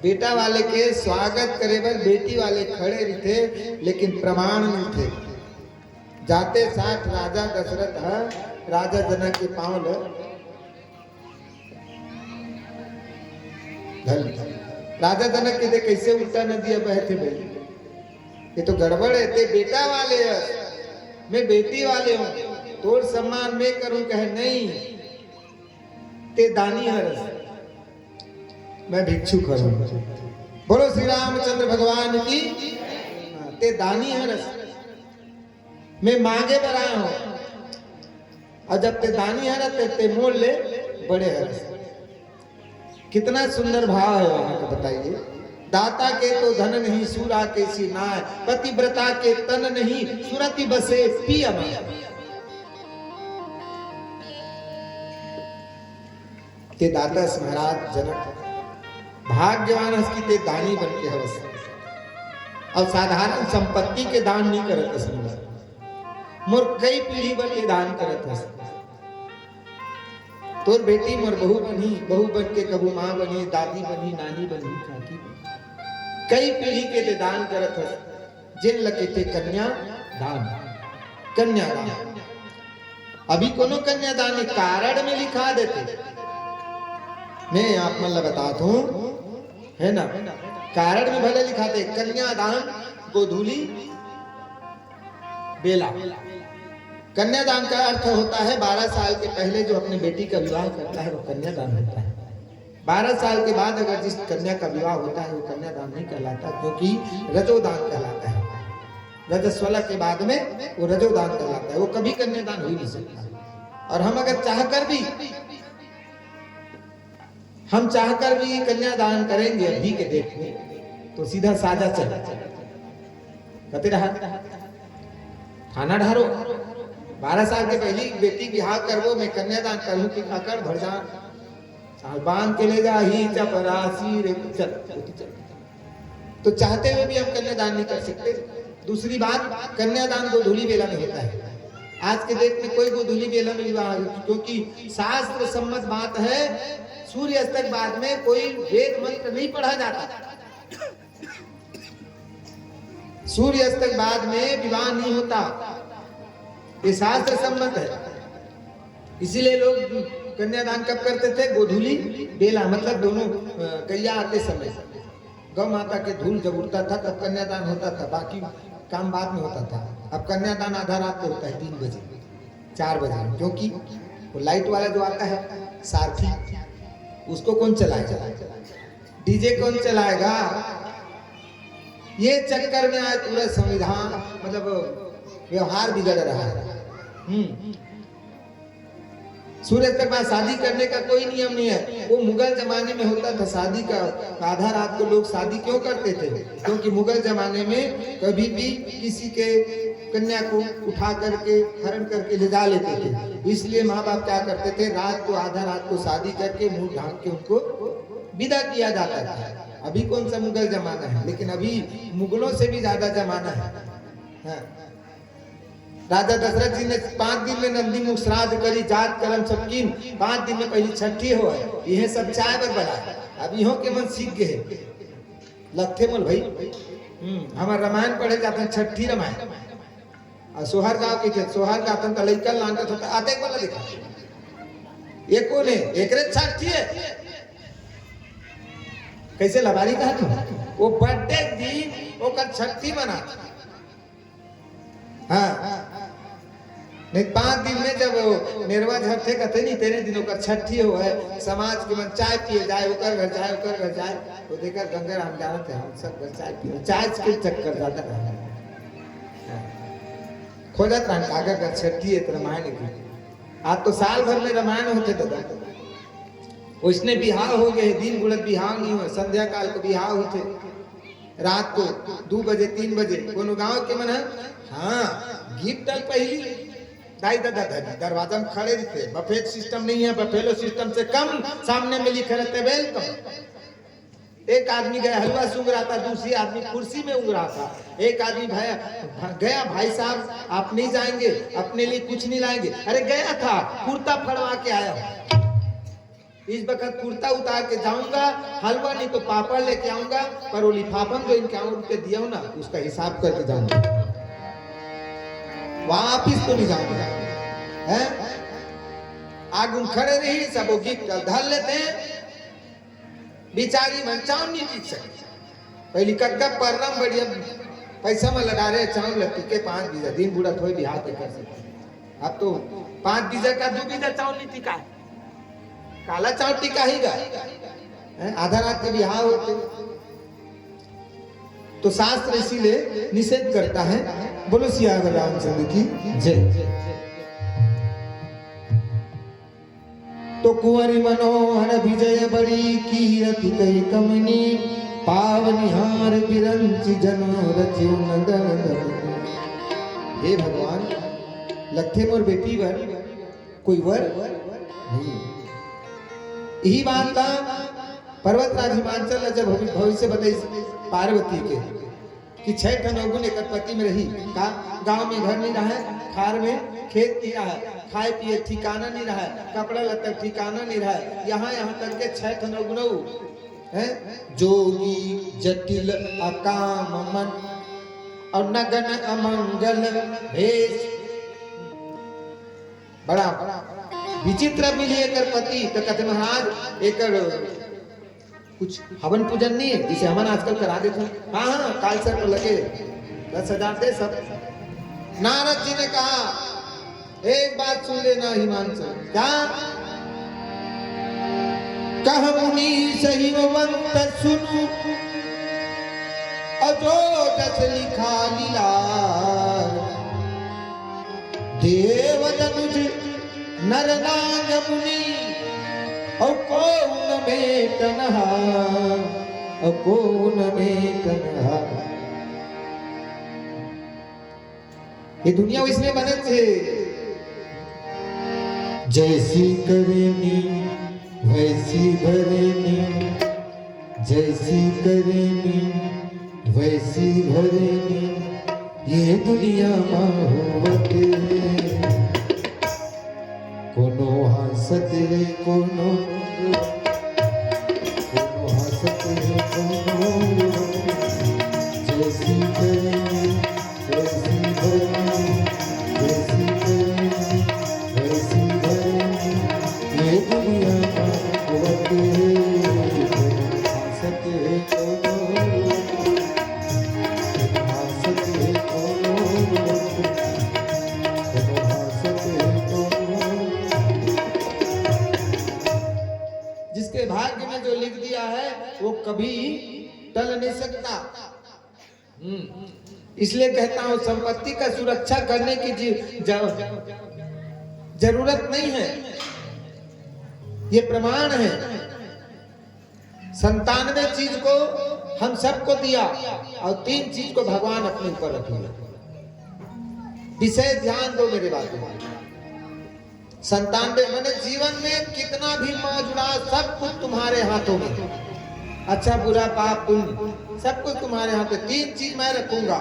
बेटा वाले के स्वागत करे पर बेटी वाले खड़े थे लेकिन प्रमाण नहीं थे जाते साथ राजा दशरथ राजा जनक के पांव राजा जनक के देख कैसे उल्टा नदिया बहते भाई ये तो गड़बड़ है ते बेटा वाले है मैं बेटी वाले हूं तोड़ सम्मान मैं करूं कहे नहीं ते दानी हर मैं भिक्षुक हूं बोलो श्री रामचंद्र भगवान की ते दानी हर मैं मांगे पर आया हूं और जब ते दानी हरत ते मोल ले बड़े हरस। कितना सुंदर भाव है वहां का, बताइए। दाता के तो धन नहीं सूरा के सी नाय, पतिव्रता के तन नहीं सुरति बसे पिय माय। ते दाता महाराज जनक भाग्यवान हस की ते दानी बन के हवस। अब साधारण संपत्ति के दान नहीं करत हस, मोर कई पीढ़ी बन के दान करत हस। तोर बेटी मोर बहू बनी, बहू बन के कबू माँ बनी, दादी बनी, नानी बनी, काकी बनी, कई पीढ़ी के ते दान करत हस। जिन लगे थे कन्या दान, कन्यादान। अभी कोनो कन्यादान कारण में लिखा देते, मैं आप मतलब बताता हूं, है ना, कारण में भले लिखाते कन्यादान गोधूली बेला। कन्यादान का अर्थ होता है 12 साल के पहले जो अपने बेटी का विवाह करता है वो कन्यादान होता है। 12 साल के बाद अगर जिस कन्या का विवाह होता है वो कन्यादान नहीं कहलाता, क्योंकि रजोदान कहलाता है। रजस्वला के बाद में वो रजोदान कहलाता है, वो कभी कन्यादान हो ही नहीं सकता। और हम अगर चाहकर भी कन्यादान करेंगे अभी के डेट में तो सीधा साजा चला कहते रहा खाना ढारो। 12 साल के पहली बेटी बिहार करवो, मैं कन्यादान करूं कि खाकर भर जा साल बांध के ले जा ही चपरासी रे चल। तो चाहते हुए भी हम कन्यादान नहीं कर सकते। दूसरी बात, कन्यादान गोधूली बेला में होता है। आज के डेट में कोई गोधूली बेला में विवाह, क्योंकि शास्त्र सम्मत बात है, सूर्य अस्त तक बाद में कोई वेद मंत्र नहीं पढ़ा जाता। सूर्य अस्त तक बाद में विवाह नहीं होता, ये शास्त्र सम्मत है। इसीलिए लोग कन्यादान कब करते थे? गोधूली बेला, मतलब दोनों गैया आते समय गौ माता के धूल जब उड़ता था तब कन्यादान होता था, बाकी काम बाद में होता था। अब कन्यादान आधा रात को होता है, 3 बजे 4 बजे, क्योंकि वो लाइट वाला जो आता है सारथी, उसको कौन चलाएगा? डीजे कौन चलाएगा? ये चक्कर में आज पूरा संविधान मतलब व्यवहार बिगड़ रहा है। सूर्य तक बाद शादी करने का कोई नियम नहीं है। वो मुगल जमाने में होता था शादी का, आधा रात को लोग शादी क्यों करते थे? क्योंकि मुगल जमाने में कभी भी किसी के कन्या को उठा करके हरण करके ले जा लेते थे। इसलिए माँ बाप क्या करते थे, रात को आधा रात को शादी करके मुंह ढांक के उनको विदा किया जाता था। अभी कौन सा मुगल जमाना है, लेकिन अभी मुगलों से भी ज्यादा जमाना है। हाँ। राजा दशरथ जी ने 5 दिन में नंदी मुख श्राद्ध करी, जात कर्म सब कीन, 5 दिन में पहली छठी हो है, यह सब चाय पर बनाए। अब इहो के मन सीख गए लत्थे मोल भाई। हमारे रामायण पढ़े जाते हैं, छठी रामायण और सोहर गांव के थे, सोहर का तन लइकन लांगत होता आते वाला दिखा ये कौन है, एकरे छठी है कैसे लबारी कहा था वो बर्थडे दिन ओकर छठी मना। हाँ नहीं 5 दिन में जब निर्वा झरते कहते नहीं तेरे दिनों का छठी हो है, समाज के मन चाय पिए जाए, ओकर घर जाए, ओकर घर जाए, तो देखकर गंगा राम जानते हैं हम सब घर चाय पिए, चाय के चक्कर ज्यादा रहा खोजत रहा काका का छठी है रामायण की। आज तो साल भर में रामायण होते दादा, उसने बिहार हो गए, दिन गुड़त बिहार नहीं हो, संध्या काल को बिहार होते, रात को 2 बजे 3 बजे कोनो गांव के मन है। हाँ गिफ्ट डल पहली दाई दादा दादी दरवाजा में खड़े रहते, बफेट सिस्टम नहीं है, बफेलो सिस्टम से कम सामने में लिखे रहते वेलकम। एक आदमी गया हलवा सूंघ रहा था, दूसरी आदमी कुर्सी में ऊँघ रहा था। एक आदमी गया भाई साहब आप नहीं जाएंगे, अपने लिए कुछ नहीं लाएंगे? अरे गया था कुर्ता फड़वा के आया, इस वक्त कुर्ता उतार के जाऊंगा, हलवा नहीं तो पापड़ लेके आऊंगा, पर वो लिफाफन जो इनके रुपये दिया हो ना उसका हिसाब करके जाऊंगा, वापिस तो नहीं जाऊंगा। है आगुन खड़े रही सब वो गिफ्ट धर लेते हैं, बिचारी मन चाउन नहीं पीछ सकती। पहली कक्का परनम बढ़िया पैसा में लगा रहे चाउन लगती के 5 बीघा दिन बुढ़ा थोड़ी बिहार पे कर सकते। अब तो 5 बीघा का 2 बीघा चाउन नहीं टिका, काला चाउन टिका ही गा, आधा रात के बिहार होते। तो शास्त्र इसीलिए निषेध करता है। बोलो सियावर रामचंद्र की जय। तो कुंवरी मनोहर विजय बड़ी कीरति कई कमनी पावनिहार बिरंची जनो रचियो नंदन दमनी। हे भगवान लखे मोर बेटी वर कोई वर नहीं। यही बात का पर्वतराज हिमाचल जब भविष्य बताई पार्वती के कि 6 ठन अवगुण एक पति में रही का गांव में घर नहीं रहा है, खार में खेत नहीं रहा है, खाए पिए ठिकाना नहीं रहा है, कपड़ा लत्ता ठिकाना नहीं रहा है, यहाँ तक के 6 ठन अवगुण है जोगी जटिल अकाम मन और नगन अमंगल भेष। बड़ा विचित्र मिली एक पति तो कहते महाराज एक कुछ हवन पूजन नहीं है जिसे हमन आजकल करा देते हैं। हाँ काल सर पर लगे 10,000 दे सब। नारद जी ने कहा एक बात सुन लेना हिमांशु, क्या कह मुनि सहिवंत सुनु अजो जस लिखा लीलार देव धनुज नर नाग मुनि और कौन में तन्हा और कौन में तन्हा। ये दुनिया इसमें बने थे जैसी करेनी वैसी भरेनी, जैसी करेनी वैसी भरेनी, ये दुनिया माहोवत कोनो हंसत है कोनो हंसत है कोनो, जैसी करेनी वैसी भरेनी, जैसी करेनी वैसी भरेनी, ये दुनिया माहोवत हंसत है कोनो भाग्य में जो लिख दिया है वो कभी टल नहीं सकता। इसलिए कहता हूं संपत्ति का सुरक्षा करने की जरूरत नहीं है, ये प्रमाण है। 97 चीज को हम सबको दिया और 3 चीज को भगवान अपने ऊपर रख लिया। विषय ध्यान दो मेरे बात में। 97 मैंने जीवन में कितना भी मौजूदा सब कुछ तुम्हारे हाथों में, अच्छा बुरा पाप पुण्य सब कुछ तुम्हारे हाथ में। 3 चीज मैं रखूंगा,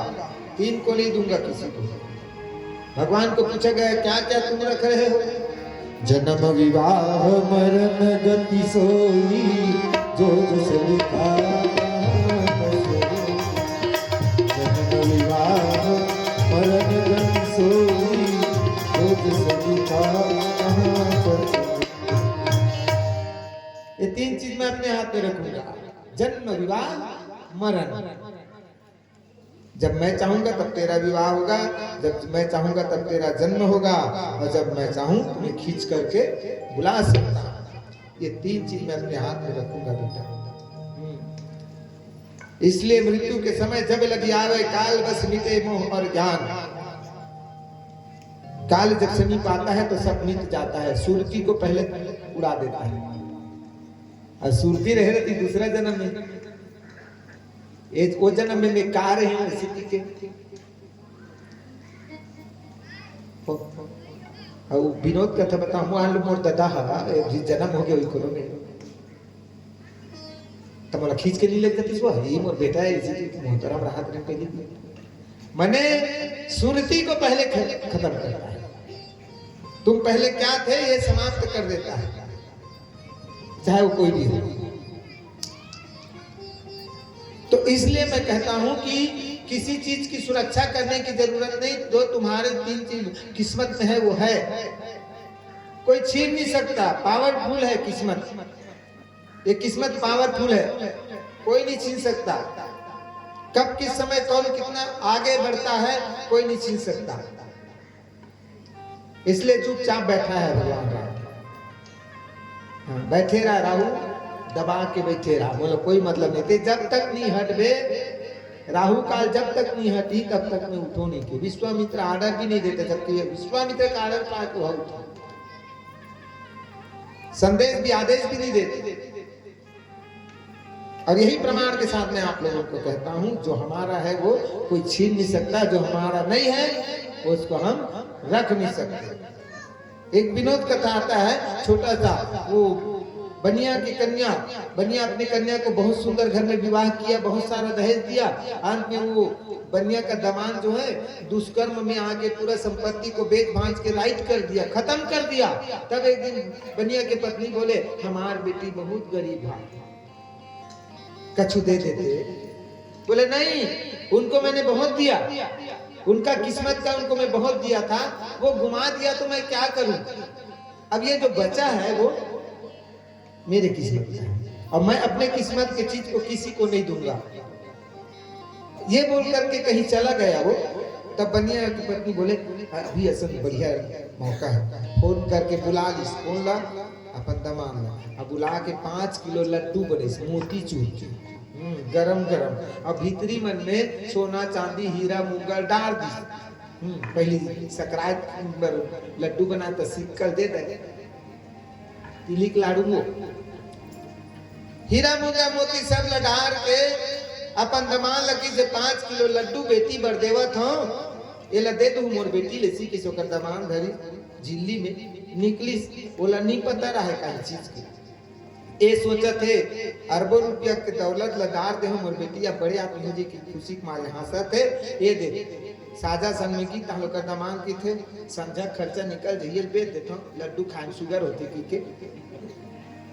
3 को नहीं दूंगा किसी को। भगवान को पूछा गया क्या क्या तुम रख रहे हो? जन्म विवाह मरण गति सोई जो जस लिखा, जन्म विवाह मरण गति सोई जो जस लिखा। ये 3 चीज मैं अपने हाथ में रखूंगा, जन्म विवाह मरण। जब मैं चाहूंगा तब तेरा विवाह होगा, जब मैं चाहूंगा तब तेरा जन्म होगा, और जब मैं चाहूं तुम्हें खींच करके बुला सकता। ये 3 चीज मैं अपने हाथ में रखूंगा बेटा। इसलिए मृत्यु के समय जब लगी आवे काल बस मिटे मोह और ज्ञान। काल जब समीप आता है तो सब मिट जाता है। सुरती को पहले उड़ा देता है और सुरती रह रहती दूसरा जन्म में, वो जन्म में मैं कार है स्थिति के विनोद कथा बता मोर दादा जन्म हो गया करो में तो मोला खींच के लिए लग जाती ये मोर बेटा है इसी मोहतरम राहत ने पहले मैंने सुरती को पहले खत्म करता है। तुम पहले क्या थे ये समाप्त कर देता है, चाहे वो कोई भी हो। तो इसलिए मैं कहता हूं कि किसी चीज की सुरक्षा करने की जरूरत नहीं। जो तुम्हारे 3 चीज किस्मत में है वो है, कोई छीन नहीं सकता। पावरफुल है किस्मत, ये किस्मत पावरफुल है, कोई नहीं छीन सकता। कब किस समय कौन कितना आगे बढ़ता है कोई नहीं छीन सकता। इसलिए चुपचाप बैठा है भगवान राम। बैठे रहा राहु, दबा के बैठे रहा, बोलो कोई मतलब नहीं थे। जब तक नहीं हटबे, राहु काल जब तक नहीं हटी तब तक मैं उठो नहीं के। विश्वामित्र आर्डर भी नहीं देते, जबकि विश्वामित्र का आर्डर पा के उठो। संदेश भी आदेश भी नहीं देते। और यही प्रमाण के साथ मैं आप लोगों को कहता हूं, जो हमारा है वो कोई छीन नहीं सकता, जो हमारा नहीं है उसको हम रख नहीं सकते। एक विनोद कथा आता है, छोटा सा, वो बनिया की कन्या, बनिया अपनी कन्या को बहुत सुंदर घर में विवाह किया, बहुत सारा दहेज दिया। अंत में वो बनिया का दामाद जो है दुष्कर्म में आके पूरा संपत्ति को बेच भांज के राइट कर दिया, खत्म कर दिया। तब एक दिन बनिया की पत्नी बोले, हमार बेटी बहुत गरीब है, कछु दे देते। बोले नहीं, उनको मैंने बहुत दिया, उनका किस्मत का उनको मैं बहुत दिया था, वो घुमा दिया तो मैं क्या करूं। अब ये जो बचा है वो मेरे किस्मत का है और मैं अपने किस्मत की चीज को किसी को नहीं दूंगा। ये बोल करके कहीं चला गया वो। तब बनिया की पत्नी बोले, अभी असल बढ़िया मौका है, फोन करके बुला ली। कौन ला? अपन दमाद ला। अब बुला के 5 किलो लड्डू बने मोती चूर के, गरम गरम, और भीतरी मन में सोना चांदी हीरा मुंगल डाल दी। पहली सकरात लड्डू बना तो सीख कर दे दे, तिलिक लाडू वो हीरा मुंगा मोती सब लडार के अपन दमान लगी से 5 किलो लड्डू बेटी बर देवत हो। ये ला दे दू मोर बेटी लेसी के सोकर दमान धरी झिल्ली में निकली। बोला नहीं पता रहा कहीं चीज की, ये सोचा थे अरबों रुपया के दौलत लदार दे मोर बेटी, या बड़े आप मुझे की खुशी के मारे हंसा थे। ये दे साजा संग में की तालो कर दमान की थे, संझा खर्चा निकल जाइए, बेच देता हूँ लड्डू खान शुगर होते की के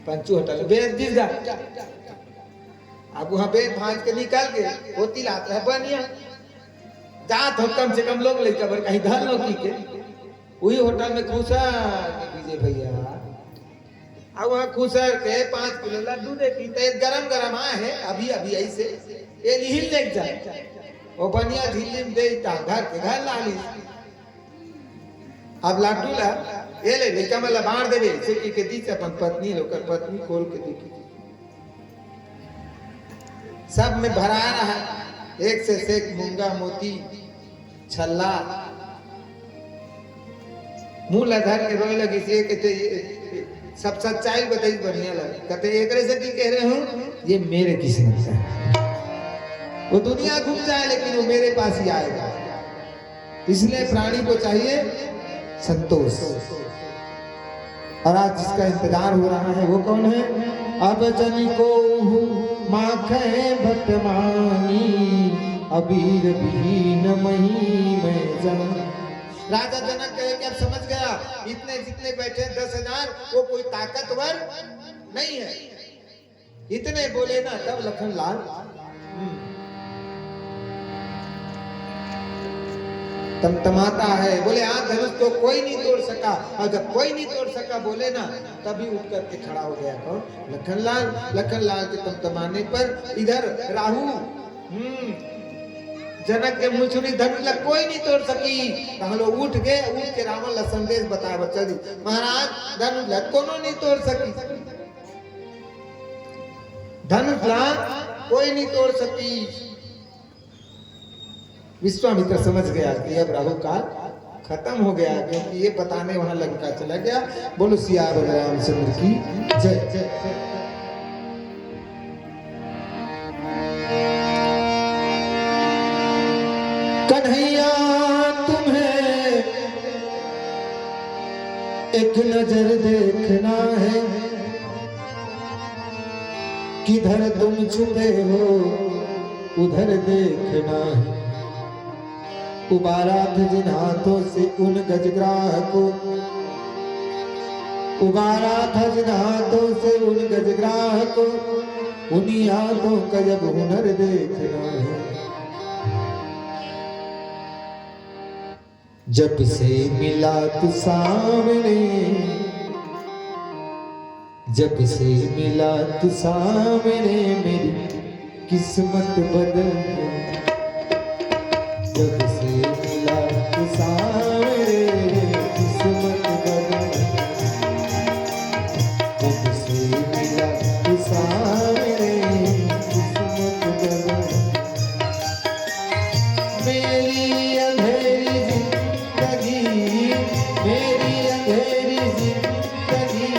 पंचू होटल बेच दी जा। अब वहां बेच भांज के निकल गए, होती लाता है बनिया जात हो, कम से कम लोग लेकर बर कहीं धर लो की के वही होटल में खुशा विजय भैया। अब वहां खुशर के 5 किलो लड्डू दे की ते गरम गरम आए है अभी अभी ऐसे ये हिल देख जाए वो बनिया झिल्ली में दे घर के घर ला ली। अब लड्डू ला ये ले लेका में लबाड़ देवे से के दी से अपन पत्नी होकर पत्नी खोल के देखी सब में भरा रहा, एक से एक मूंगा मोती छल्ला मुंह लधर के रोए लगी से कहते सब सच्चाई बताई बढ़िया लगे। कहते एक से की कह रहे हूँ ये मेरे किस्मत से, वो दुनिया घूम जाए लेकिन वो मेरे पास ही आएगा। इसलिए प्राणी को चाहिए संतोष। और आज जिसका इंतजार हो रहा है वो कौन है? अब जन को माखे भटमानी अबीर विहीन मही में जन। राजा जनक कहे कि अब समझ गया, इतने जितने बैठे 10,000 वो कोई ताकतवर नहीं है। इतने बोले ना तब लखन लाल तमतमाता है, बोले आज धनुष तो कोई नहीं तोड़ सका। और जब कोई नहीं तोड़ सका बोले ना तभी उठ करके खड़ा हो गया कौन? लखनलाल। लखनलाल के तमतमाने पर इधर राहु जनक के मुछुरी धनुष ला कोई नहीं तोड़ सकी। हम लोग उठ गए, उठ के रावण ला संदेश बताया बच्चा जी महाराज धनुष ला कोनो नहीं तोड़ सकी, धनुष ला कोई नहीं तोड़ सकी। विश्वामित्र समझ गया कि अब राहु काल खत्म हो गया, क्योंकि ये बताने वहां लंका चला गया। बोलो सियावर रामचंद्र की जय जय। कन्हैया तुम्हें एक नजर देखना है, किधर तुम छुपे हो उधर देखना है। उबारा था जिन हाथों से उन गजग्राह को, उबारा था जिन हाथों से उन गजग्राह को, उन्हीं हाथों का जब हुनर देखना है। जब से मिला तू सामने, जब से मिला तू सामने मेरी किस्मत बदल गई। जब से मिला तू सामने किस्मत बदल गई। जब से मिला तू सामने किस्मत बदल गई। मेरी अंधेरी जिंदगी, मेरी अंधेरी जिंदगी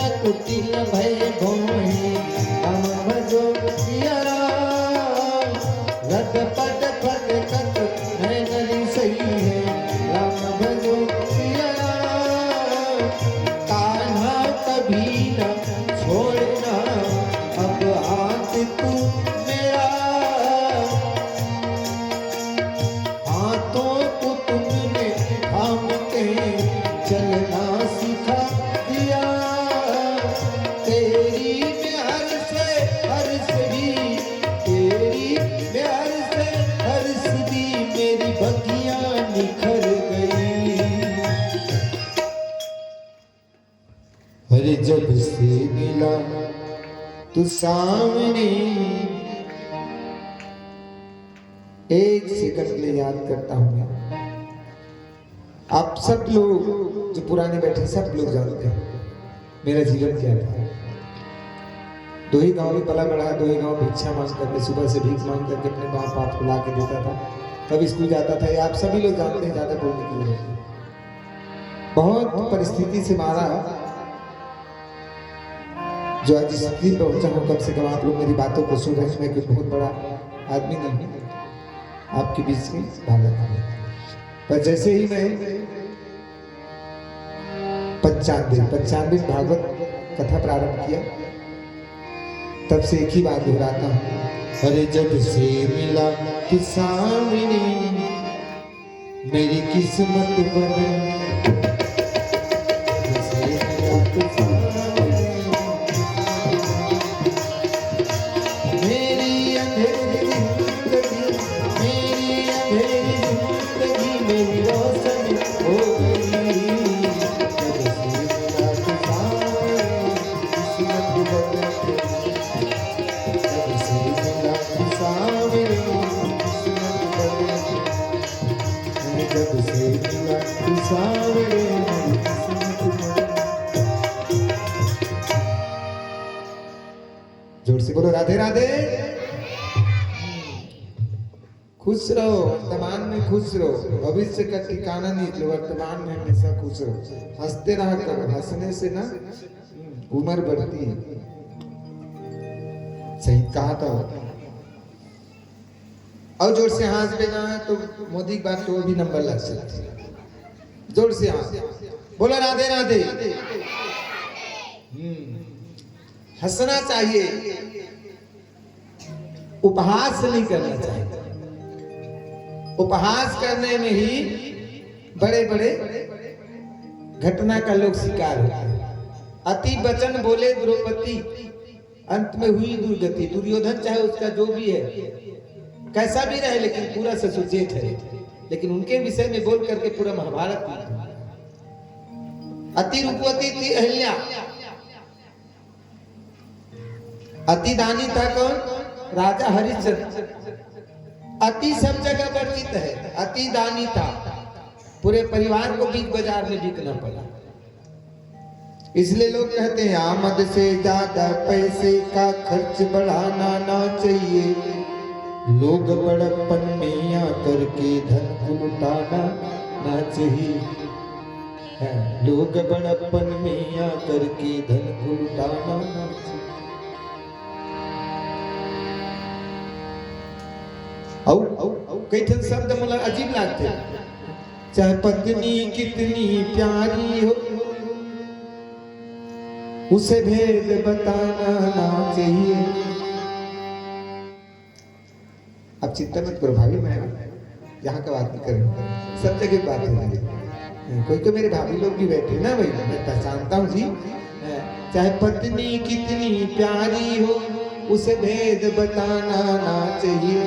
बदन कुटिल भय भोहि राम भजो सिया राम रद पद फटकत है नरी सही है राम भजो सिया राम कान्हा कभी न छोड़ना अब हाथ तू मेरा हाथों को तुमने थाम के चलना सिखा दिया तेरी प्यार से हर्ष भी तेरी प्यार से हर्ष भी मेरी बगियां निखर गई अरे जब से मिला तू सामने एक सेकंड के लिए याद करता हूं मैं। आप सब लोग जो पुराने बैठे सब लोग जानते हैं मेरा जीवन क्या था। दो ही गांव में पला बढ़ा, दो ही गांव भिक्षा मांग करके सुबह से भीख मांग करके अपने माँ बाप को ला के देता था, तब स्कूल जाता था। ये आप सभी लोग जानते हैं, ज्यादा बोलने की जरूरत नहीं। बहुत परिस्थिति से मारा जो आज स्थिति पे पहुंचा हूं। कम से कम आप लोग मेरी बातों को सुन रहे हैं। मैं कोई बहुत बड़ा आदमी नहीं हूं, आपके बीच में बालक है। पर जैसे ही मैं 95 भागवत कथा प्रारंभ किया, तब से एक ही बात दोहराता हूं। अरे जब से मिला तू सामने मेरी किस्मत बने जब से मिला तू सामने मेरी अंधेरी जिंदगी मेरी रोशन हो गई जब से मिला तू सामने किस्मत बदल जब से मिला तू सामने किस्मत बदल जब से मिला तू सामने किस्मत बदल। जोर से बोलो राधे राधे। खुश रहो, वर्तमान में खुश रहो, भविष्य का ठिकाना नहीं लो, वर्तमान में हमेशा खुश रहो। हंसते रहा करो, हंसने से ना उम्र बढ़ती है। सही कहा था। और जोर से हंस देना है तो मोदी की बात तो भी नंबर लग सकती है। जोर से हंस बोलो राधे राधे। हंसना चाहिए, उपहास नहीं करना चाहिए। उपहास करने में ही बड़े बड़े घटना का लोग शिकार होते हैं। अति वचन बोले द्रौपदी, अंत में हुई दुर्गति। दुर्योधन चाहे उसका जो भी है कैसा भी रहे, लेकिन पूरा ससुर है, लेकिन उनके विषय में बोल करके पूरा महाभारत अति रूपवती थी अहिल्या, अति दानी था कौन? राजा हरिश्चंद्र। अति सब जगह वर्जित है, अति दानी था, पूरे परिवार को बीच बाजार में बिकना पड़ा। इसलिए लोग कहते हैं आमद से ज्यादा पैसे का खर्च बढ़ाना ना चाहिए, लोग बड़प्पन में आकर के धन को लुटाना ना चाहिए, लोग बड़प्पन में आकर के धन को लुटाना ना चाहिए। कई ठन शब्द मुझे अजीब लगते हैं। चाहे पत्नी कितनी प्यारी हो, उसे भेद बताना ना चाहिए। अब चिंता मत करो भाभी, मैं यहाँ का बात नहीं कर रहा, सब जगह बात हो रही है। कोई तो मेरे भाभी लोग भी बैठे ना भाई, मैं पहचानता हूँ जी। चाहे पत्नी कितनी प्यारी हो, उसे भेद बताना ना चाहिए।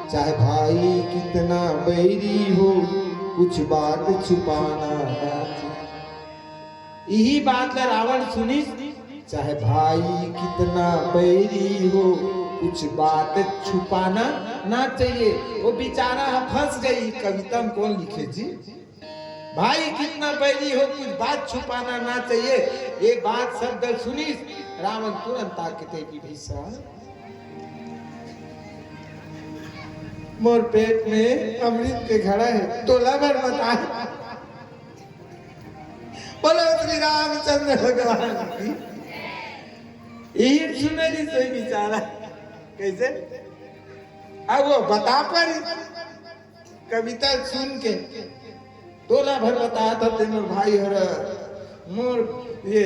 चाहे भाई कितना बैरी हो, कुछ बात छुपाना ना चाहिए। यही बात रावण सुनी। चाहे भाई कितना बैरी हो, कुछ बात छुपाना ना चाहिए। वो बेचारा फंस गई। कविता में कौन लिखे जी? भाई कितना बैरी हो, कुछ बात छुपाना ना चाहिए। ये बात शब्द सुनी रावण तुरंत ताकते विभीषण, मोर पेट में अमृत के घड़ा है, तोला भर बताए। बोलो श्री रामचंद्र भगवान की। यही सुनेली सोई बेचारा कैसे। अब वो बता पर कविता सुन के तोला भर बताया था तेरे भाई हर मोर ये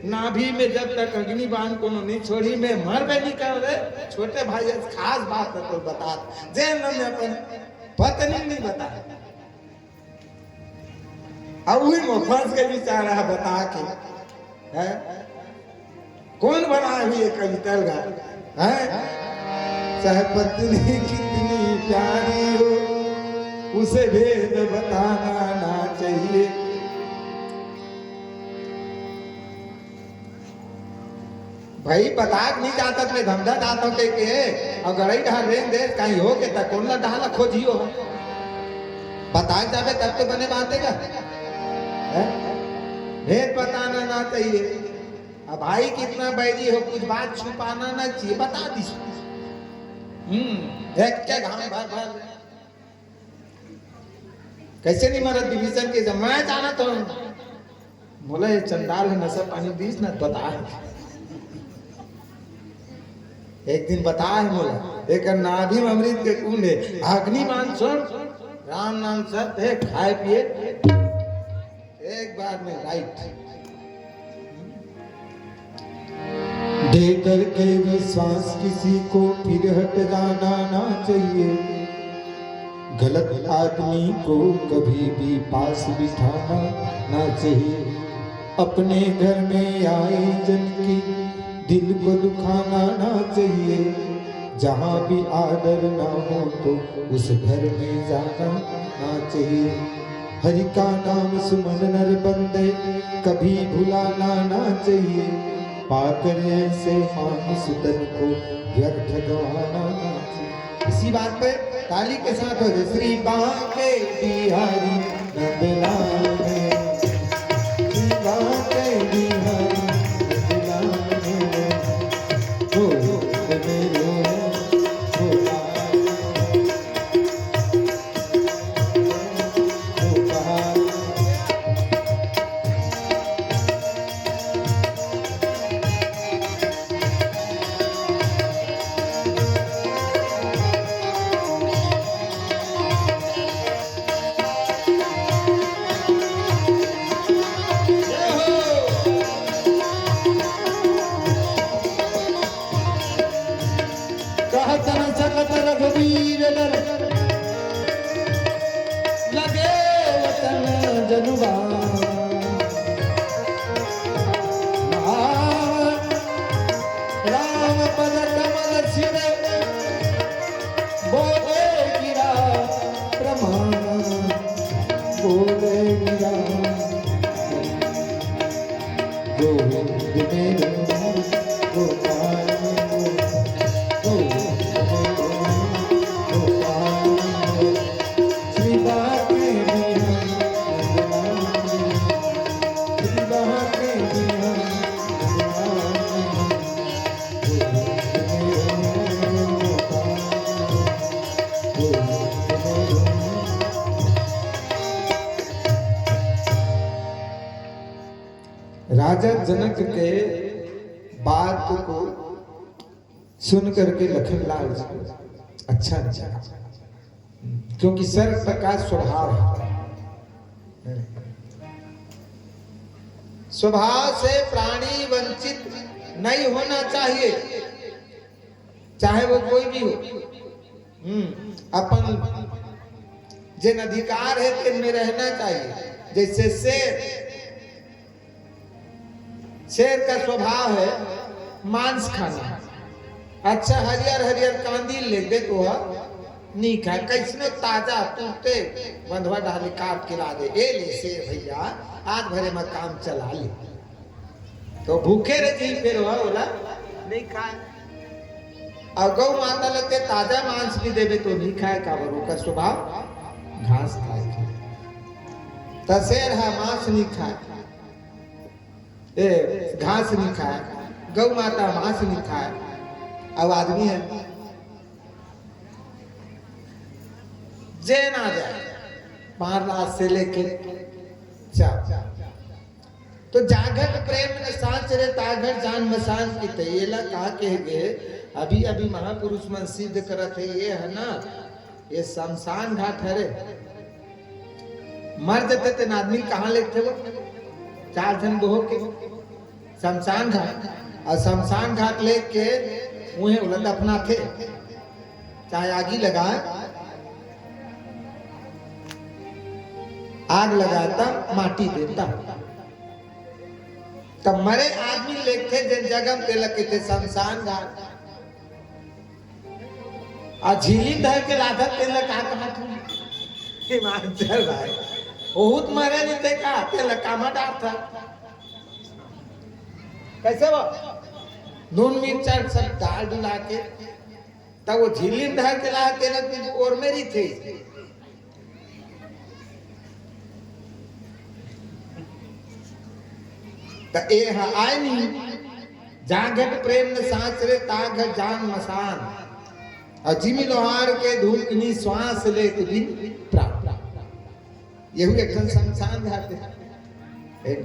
नाभि में जब तक अग्नि बाण को नहीं छोड़ी में मर बे नहीं कर रहे छोटे भाई खास बात है तो बता जे न अपन पत्नी नहीं बता अब वही में फंस के बेचारा बता के है कौन बनाया हुई ये कविता है चाहे पत्नी कितनी प्यारी हो उसे भेद बताना ना चाहिए। भाई बता नहीं जाता मैं धंधा जाता के अगर ढाल रेन दे कहीं हो के तक कौन ढाल खोजियो बता जावे तब तो बने बातें का भेद बताना ना चाहिए। अब भाई कितना बैरी हो कुछ बात छुपाना ना चाहिए बता दी। एक क्या घाम भर भर कैसे नहीं मरद डिवीजन के जब मैं जाना तो बोला ये चंडाल है नशा पानी बीस ना बता एक दिन बता है बोला एक नाभि में अमृत के कुंड है अग्नि मान सुन राम नाम सत्य है खाए पिए एक बार में राइट दे करके विश्वास किसी को फिर हट जाना ना चाहिए। गलत आदमी को कभी भी पास बिठाना ना चाहिए। अपने घर में आए जन की दिल को दुखाना ना चाहिए। जहाँ भी आदर ना हो तो उस घर में जाना ना चाहिए। हरि का नाम सुमन नर बंदे कभी भुलाना ना चाहिए। पाकर ऐसे मानुष तन को व्यर्थ गवाना ना चाहिए। इसी बात पे ताली के साथ हो जाए श्री बांके बिहारी नंदलाल श्री बांके बिहारी रघुवीर डर लगे वतन जनुबा राम पद कमल छिरे बोले गिरा प्रमाण बोले गिरा गोविंद मेरे गोपाल राजा जनक के बात को सुन करके लखनलाल अच्छा अच्छा क्योंकि सर्प का स्वभाव है। स्वभाव से प्राणी वंचित नहीं होना चाहिए चाहे वो कोई भी हो। अपन जिन अधिकार है तिन में रहना चाहिए। जैसे शेर का स्वभाव है मांस खाना। अच्छा हरियर हरियर कांदी ले दे तो नहीं खा कैसनो ताजा टूटे बंधवा डाले काट के ला दे ए ले शेर भैया आज भरे में काम चला ले तो भूखे रहे फिर वह बोला नहीं खाए। और गौ माता लगते ताजा मांस भी देवे तो नहीं खाए का बरू का स्वभाव घास खाए तो शेर है मांस नहीं खाए घास नहीं खाए गौ माता मांस नहीं खाए। अब आदमी है जे ना जाए 5 लाख से लेके 4 तो जागत प्रेम न सांच रे ताघट जान मसान की तयेला का कह गए अभी अभी महापुरुष मन सिद्ध करत है ये है ना ये शमशान घाट है रे मर जाते थे आदमी कहाँ लेते वो 4 जन बहो के शमशान घाट और शमशान घाट लेके उन्हें उलट अपना थे चाहे आगी लगाए आग लगाता माटी देता तब मरे आदमी लेखे जिन जगह पे लगे थे शमशान घाट और झीली धर के राधा तेल कहा हिमाचल भाई बहुत मरे नहीं थे कहा तेल कामा डार था कैसे वो नून मिर्चा सब डाल डुला के तब वो झीली धर के ला तेल और मेरी थी ए आय नहीं जागट प्रेम न सांस रे ताघट जान मसान और जिमी लोहार के धूकनी श्वास ले दिन प्राप्त यही एक शमशान घाट है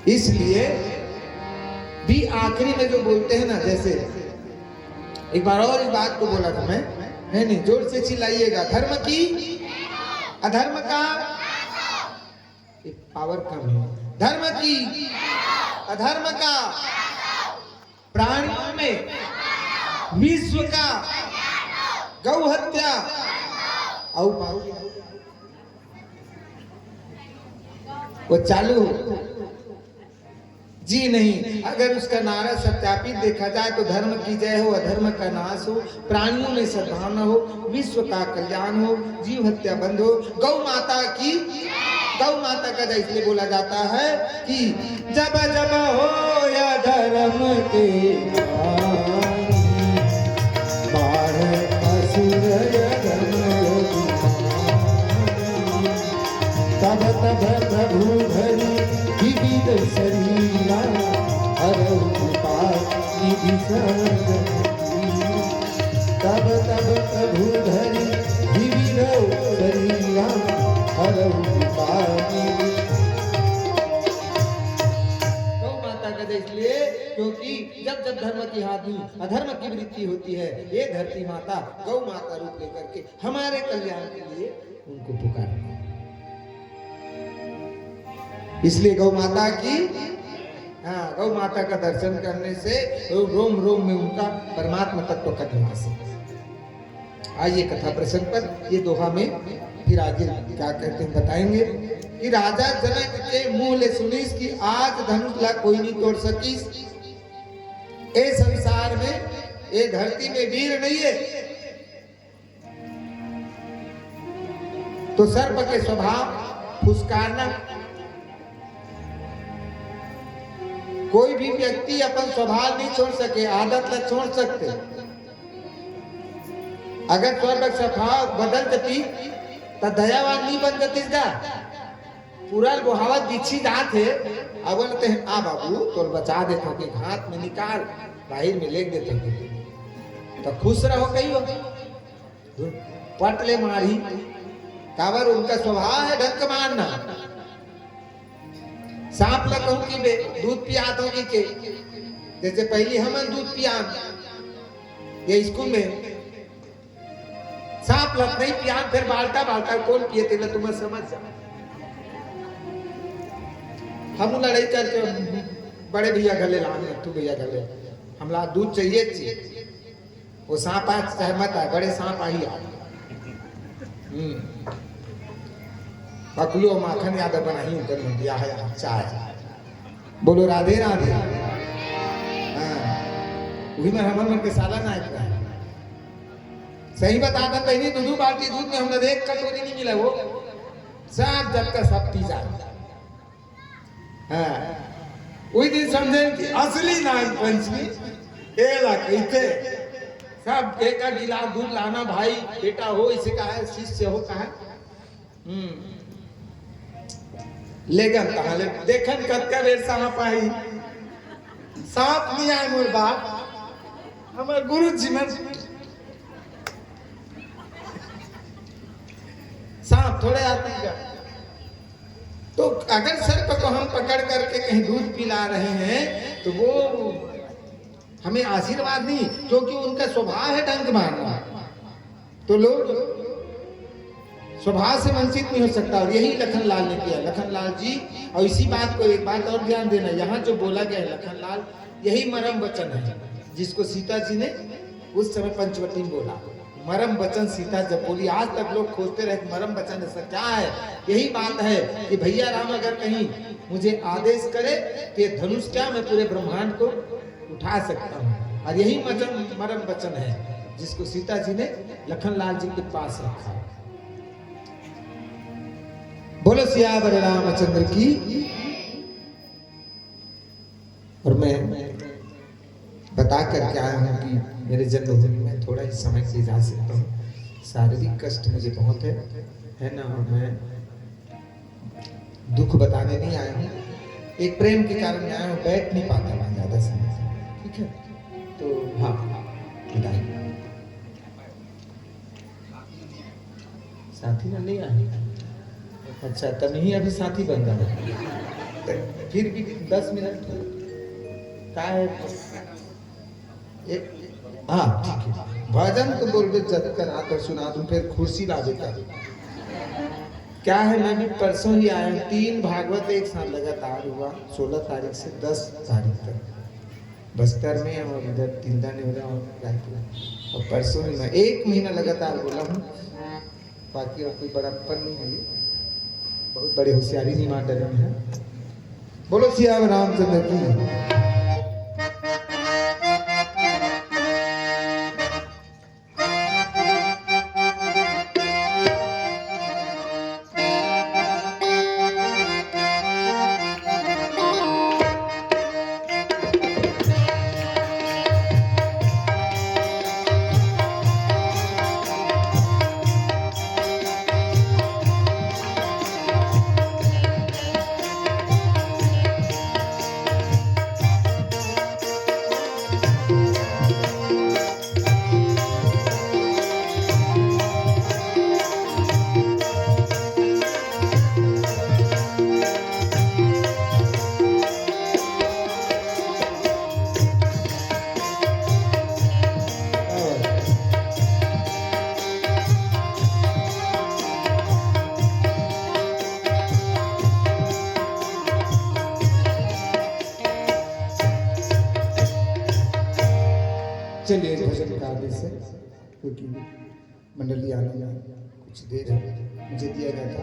इसलिए भी आखिरी में जो बोलते हैं ना जैसे एक बार और इस बात को बोला था मैं है नहीं जोर से चिल्लाइएगा धर्म की अधर्म का पावर कम है धर्म की अधर्म का प्राणियों में विश्व का गौ हत्या और वो चालू हो जी नहीं अगर उसका नारा सत्यापित देखा जाए तो धर्म की जय हो अधर्म का नाश हो प्राणियों में सद्भावना हो विश्व का कल्याण हो जीव हत्या बंद हो गौ माता की गौ माता का इसलिए बोला जाता है कि जब जब हो या धर्म के बाढ़ असुर तब तब प्रभु धरी विविध शरीरा हरौ निधि तब तब प्रभु धरी विविध शरीरा हरौ गौ माता का इसलिए क्योंकि जब जब धर्म की हानि अधर्म की वृत्ति होती है ये धरती माता गौ माता रूप लेकर के हमारे कल्याण के लिए उनको पुकारती है इसलिए गौ माता की गौ माता का दर्शन करने से रोम रोम में उनका परमात्मा तत्व का निवास है आइए कथा प्रसंग पर ये दोहा में फिर आगे क्या कहते हैं बताएंगे कि राजा जनक के मुंह ले सुनीस की आज धनुष ला कोई नहीं तोड़ सकीस ए संसार में ए धरती में वीर नहीं है तो सर्प के स्वभाव फुसकारना कोई भी व्यक्ति अपन स्वभाव नहीं छोड़ सके आदत ला छोड़ सकते अगर स्वर्ग स्वभाव बदल जाती तो दयावान नहीं बन जाती जा पूरा बुहावत बिछी जात है अब बोलते हैं आ बाबू तो बचा देते कि हाथ में निकाल बाहर में लेग देते तो खुश रहो कहीं हो पट ले मारी काबर उनका स्वभाव है ढंग मारना सांप ला कहूं कि बे दूध पियात होगी के जैसे पहली हमन दूध पिया ये स्कूल में सांप लग नहीं पिया फिर बाल्टा बाल्टा कौन पिए थे तुम्हें समझ जा हम लड़ाई करके बड़े भैया गले लाने तू भैया गले हमला दूध चाहिए वो सांप आज सहमत है बड़े सांप आई पकलू और माखन यादव बनाई उनकर दिया है चाय बोलो राधे राधे वही में हमन के साला ना है सही बता था पहली दूध बाल्टी दूध में हमने एक कटोरी नहीं मिला वो सब जब का सब पी जाता वही दिन समझे कि असली नाग पंचमी एला कहते सब एक गिलास दूध लाना भाई बेटा हो इसे कहा है शिष्य हो कहा लेगन कहा ले देखन कतका बेर सांप आई सांप नहीं आए मोर बाप हमारे गुरु जी में सांप थोड़े आते हैं तो अगर सर्प को हम पकड़ करके कहीं दूध पिला रहे हैं तो वो हमें आशीर्वाद नहीं, क्योंकि उनका स्वभाव है डंक मारना, तो लोग स्वभाव से वंचित नहीं हो सकता। और यही लखनलाल ने किया, लखनलाल जी। और इसी बात को एक बात और ध्यान देना, यहाँ जो बोला गया है लखनलाल, यही मरम वचन है जिसको सीता जी ने उस समय पंचवटी में बोला। मरम वचन सीता जब बोली, आज तक लोग खोजते रहे मरम वचन ऐसा क्या है। यही बात है कि भैया राम अगर कहीं मुझे आदेश करे कि धनुष क्या मैं पूरे ब्रह्मांड को उठा सकता हूँ। और यही मरम वचन है जिसको सीता जी ने लखनलाल जी के पास रखा। बोलो सियावर रामचंद्र की। और मैं बता कर क्या हूँ कि मेरे जन्मभूमि में थोड़ा ही समय से जा सकता हूँ। शारीरिक कष्ट मुझे बहुत है ना, और मैं दुख बताने नहीं आया हूँ, एक प्रेम के कारण मैं आया हूँ, बैठ नहीं पाता वहाँ ज्यादा समय, ठीक है। तो हाँ, विदाई। साथी ना नहीं आया, अच्छा तब नहीं अभी साथी बन रहा, फिर भी 10 मिनट का है। हाँ ठीक है, भजन तो बोल दो, जब कर आकर सुना दूं, फिर कुर्सी ला देता। क्या है, मैं भी परसों ही आया हूँ। 3 भागवत एक साथ लगातार हुआ, 16 तारीख से 10 तारीख तक बस्तर में, और इधर तिल्दा नेवरा और रायपुर। और परसों ही मैं 1 महीना लगातार बोला हूँ। बाकी और कोई बड़ापन नहीं है, बहुत बड़ी होशियारी नहीं मार डरे हैं। बोलो सियावर रामचंद्र की। चलिए भजन का आदेश है, क्योंकि मंडली आने में कुछ देर है, मुझे दिया गया था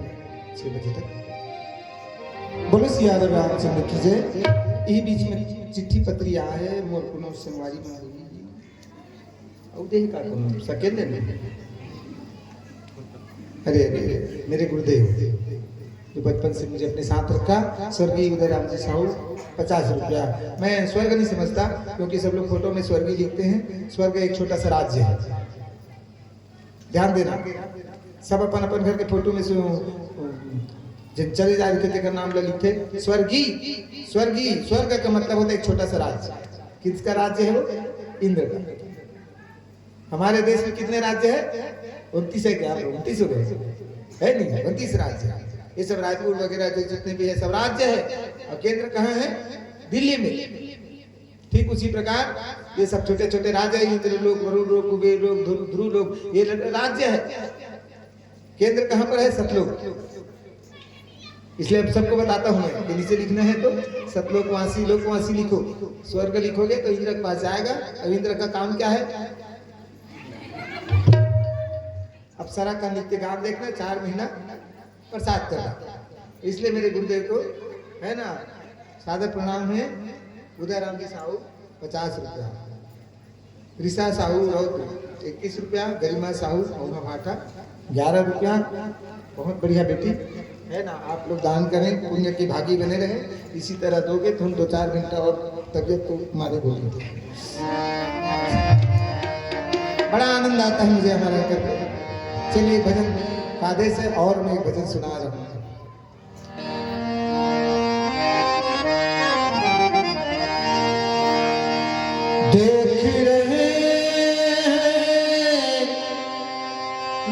6 बजे तक। बोलो सियावर रामचंद्र की जय। यही बीच में चिट्ठी पत्री आ है, मोर कुनो संगवारी में होगी और देह का कुनो सकेंदे में। अरे अरे मेरे गुरुदेव जो बचपन से मुझे अपने साथ रखा, स्वर्गीय उदय राम जी साहू, 50 रुपया। मैं स्वर्ग नहीं समझता, क्योंकि सब लोग फोटो में स्वर्गीय लिखते हैं। स्वर्ग एक छोटा सा राज्य है, ध्यान देना। सब अपन अपन घर के फोटो में जिन चले जा रहे थे नाम लिखते स्वर्गीय। स्वर्गीय स्वर्ग का मतलब होता है एक छोटा सा राज्य। किसका राज्य है वो? इंद्र का। हमारे देश में कितने राज्य है? 29 है क्या? 29 हो गए है नहीं, 29 राज्य है। ये सब रायपुर वगैरह जो जितने भी है सब राज्य है, और केंद्र कहाँ है? दिल्ली में। ठीक उसी प्रकार ये सब छोटे छोटे राज्य है, इंद्र लोक, वरुण लोक, कुबेर लोक, ध्रुव लोक, ये राज्य है। केंद्र कहाँ पर है? सतलोक। इसलिए अब सबको बताता हूँ मैं कि नीचे लिखना है तो सतलोकवासी लोकवासी लिखो। स्वर्ग लिखोगे तो इंद्र के पास जाएगा। अब इंद्र का काम क्या है? अप्सरा का नित्य गान देखना, 4 महीना प्रसाद करना। इसलिए मेरे गुरुदेव को है ना सादर प्रणाम है। उदय राम जी साहू 50 रुपया, ऋषा साहू रौत 21 रुपया, गरिमा साहू भाटा 11 रुपया। बहुत बढ़िया बेटी है ना। आप लोग दान करें, पुण्य के भागी बने रहे। इसी तरह दोगे तो हम 2-4 घंटा और तबियत को मारे बोलेंगे। बड़ा आनंद आता है मुझे हमारा करके। चलिए भजन का आदेश है, और मैं भजन सुना रहा हूँ। देख रहे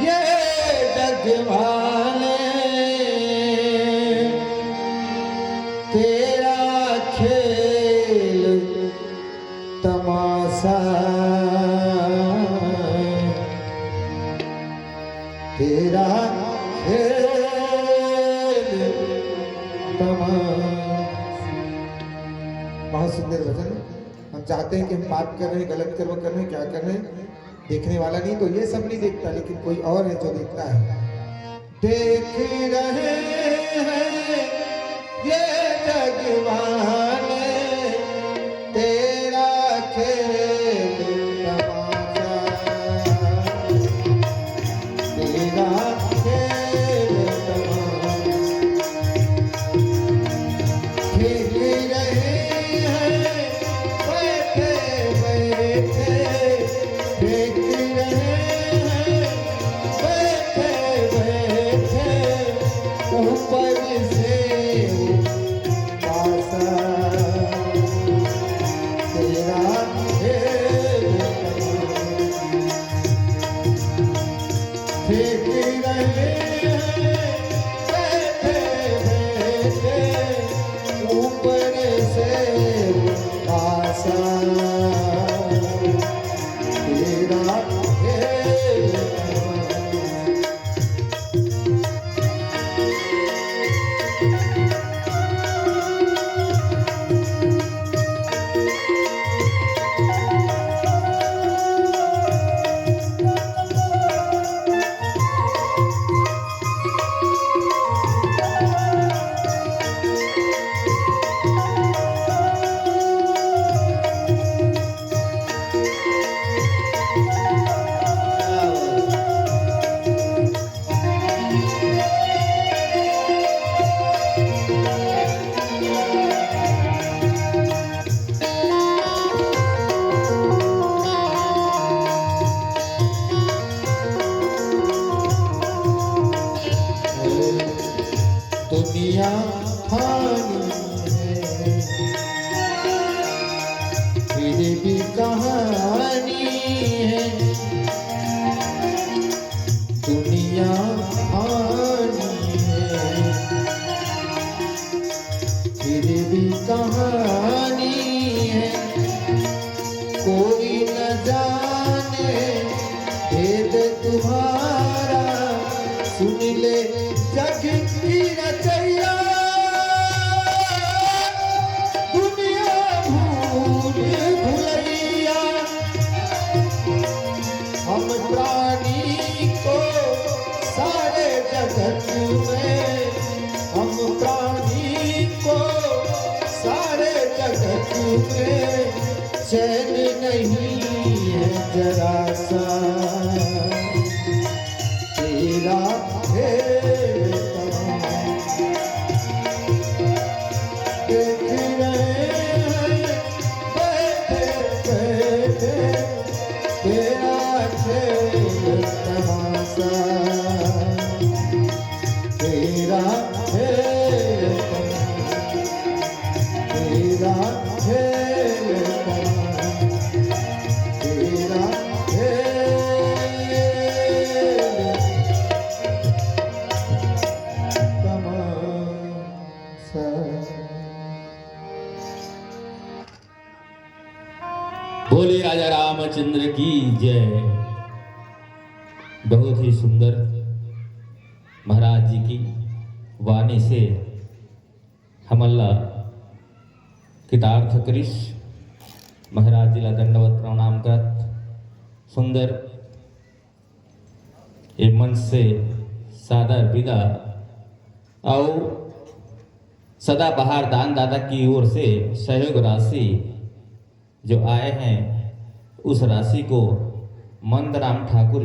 ये जग वाले तेरा खेल तमाशा। बहुत सुंदर भजन है। हम चाहते हैं कि हम पाप कर रहे हैं, गलत कर्म कर रहे हैं, क्या कर रहे हैं, देखने वाला नहीं तो ये सब नहीं देखता, लेकिन कोई और है जो देखता है। देख रहे हैं ये जगवाने तेरा खेल तमाशा, तेरा खेल तमाशा। खेल रहे हैं बैठे बैठे, देख रहे हैं बैठे बैठे, ऊपर से पासा तेरा खेल तमाशा। देख रहे हैं बैठे बैठे, ऊपर से पासा तेरा खेल तमाशा। दुनिया फानी है फिर भी कहानी है, दुनिया फानी है फिर भी कहानी है। कोई न जाने भेद तुम्हारा, सुन ले जग की रचैया। दुनिया भूल भुलैया, हम प्राणी को सारे जगत में, हम प्राणी को सारे जगत में चैन नहीं है जरा सा, तेरा खेल तमाशा। देख रहे हैं बैठे बैठे, तेरा खेल तमाशा, तेरा खेल तमाशा, तेरा खेल तमाशा, तेरा खेल तमाशा। बोले राजा रामचंद्र की जय। बहुत ही सुंदर महाराज जी की वाणी से हमल्ला कितार्थ कृष महाराज जी ला दंडवत प्रणाम करत, सुंदर ये मंच से सादर विदा और सदा बहार दान दादा की ओर से सहयोग राशि जो आए हैं, उस राशि को मंदराम ठाकुर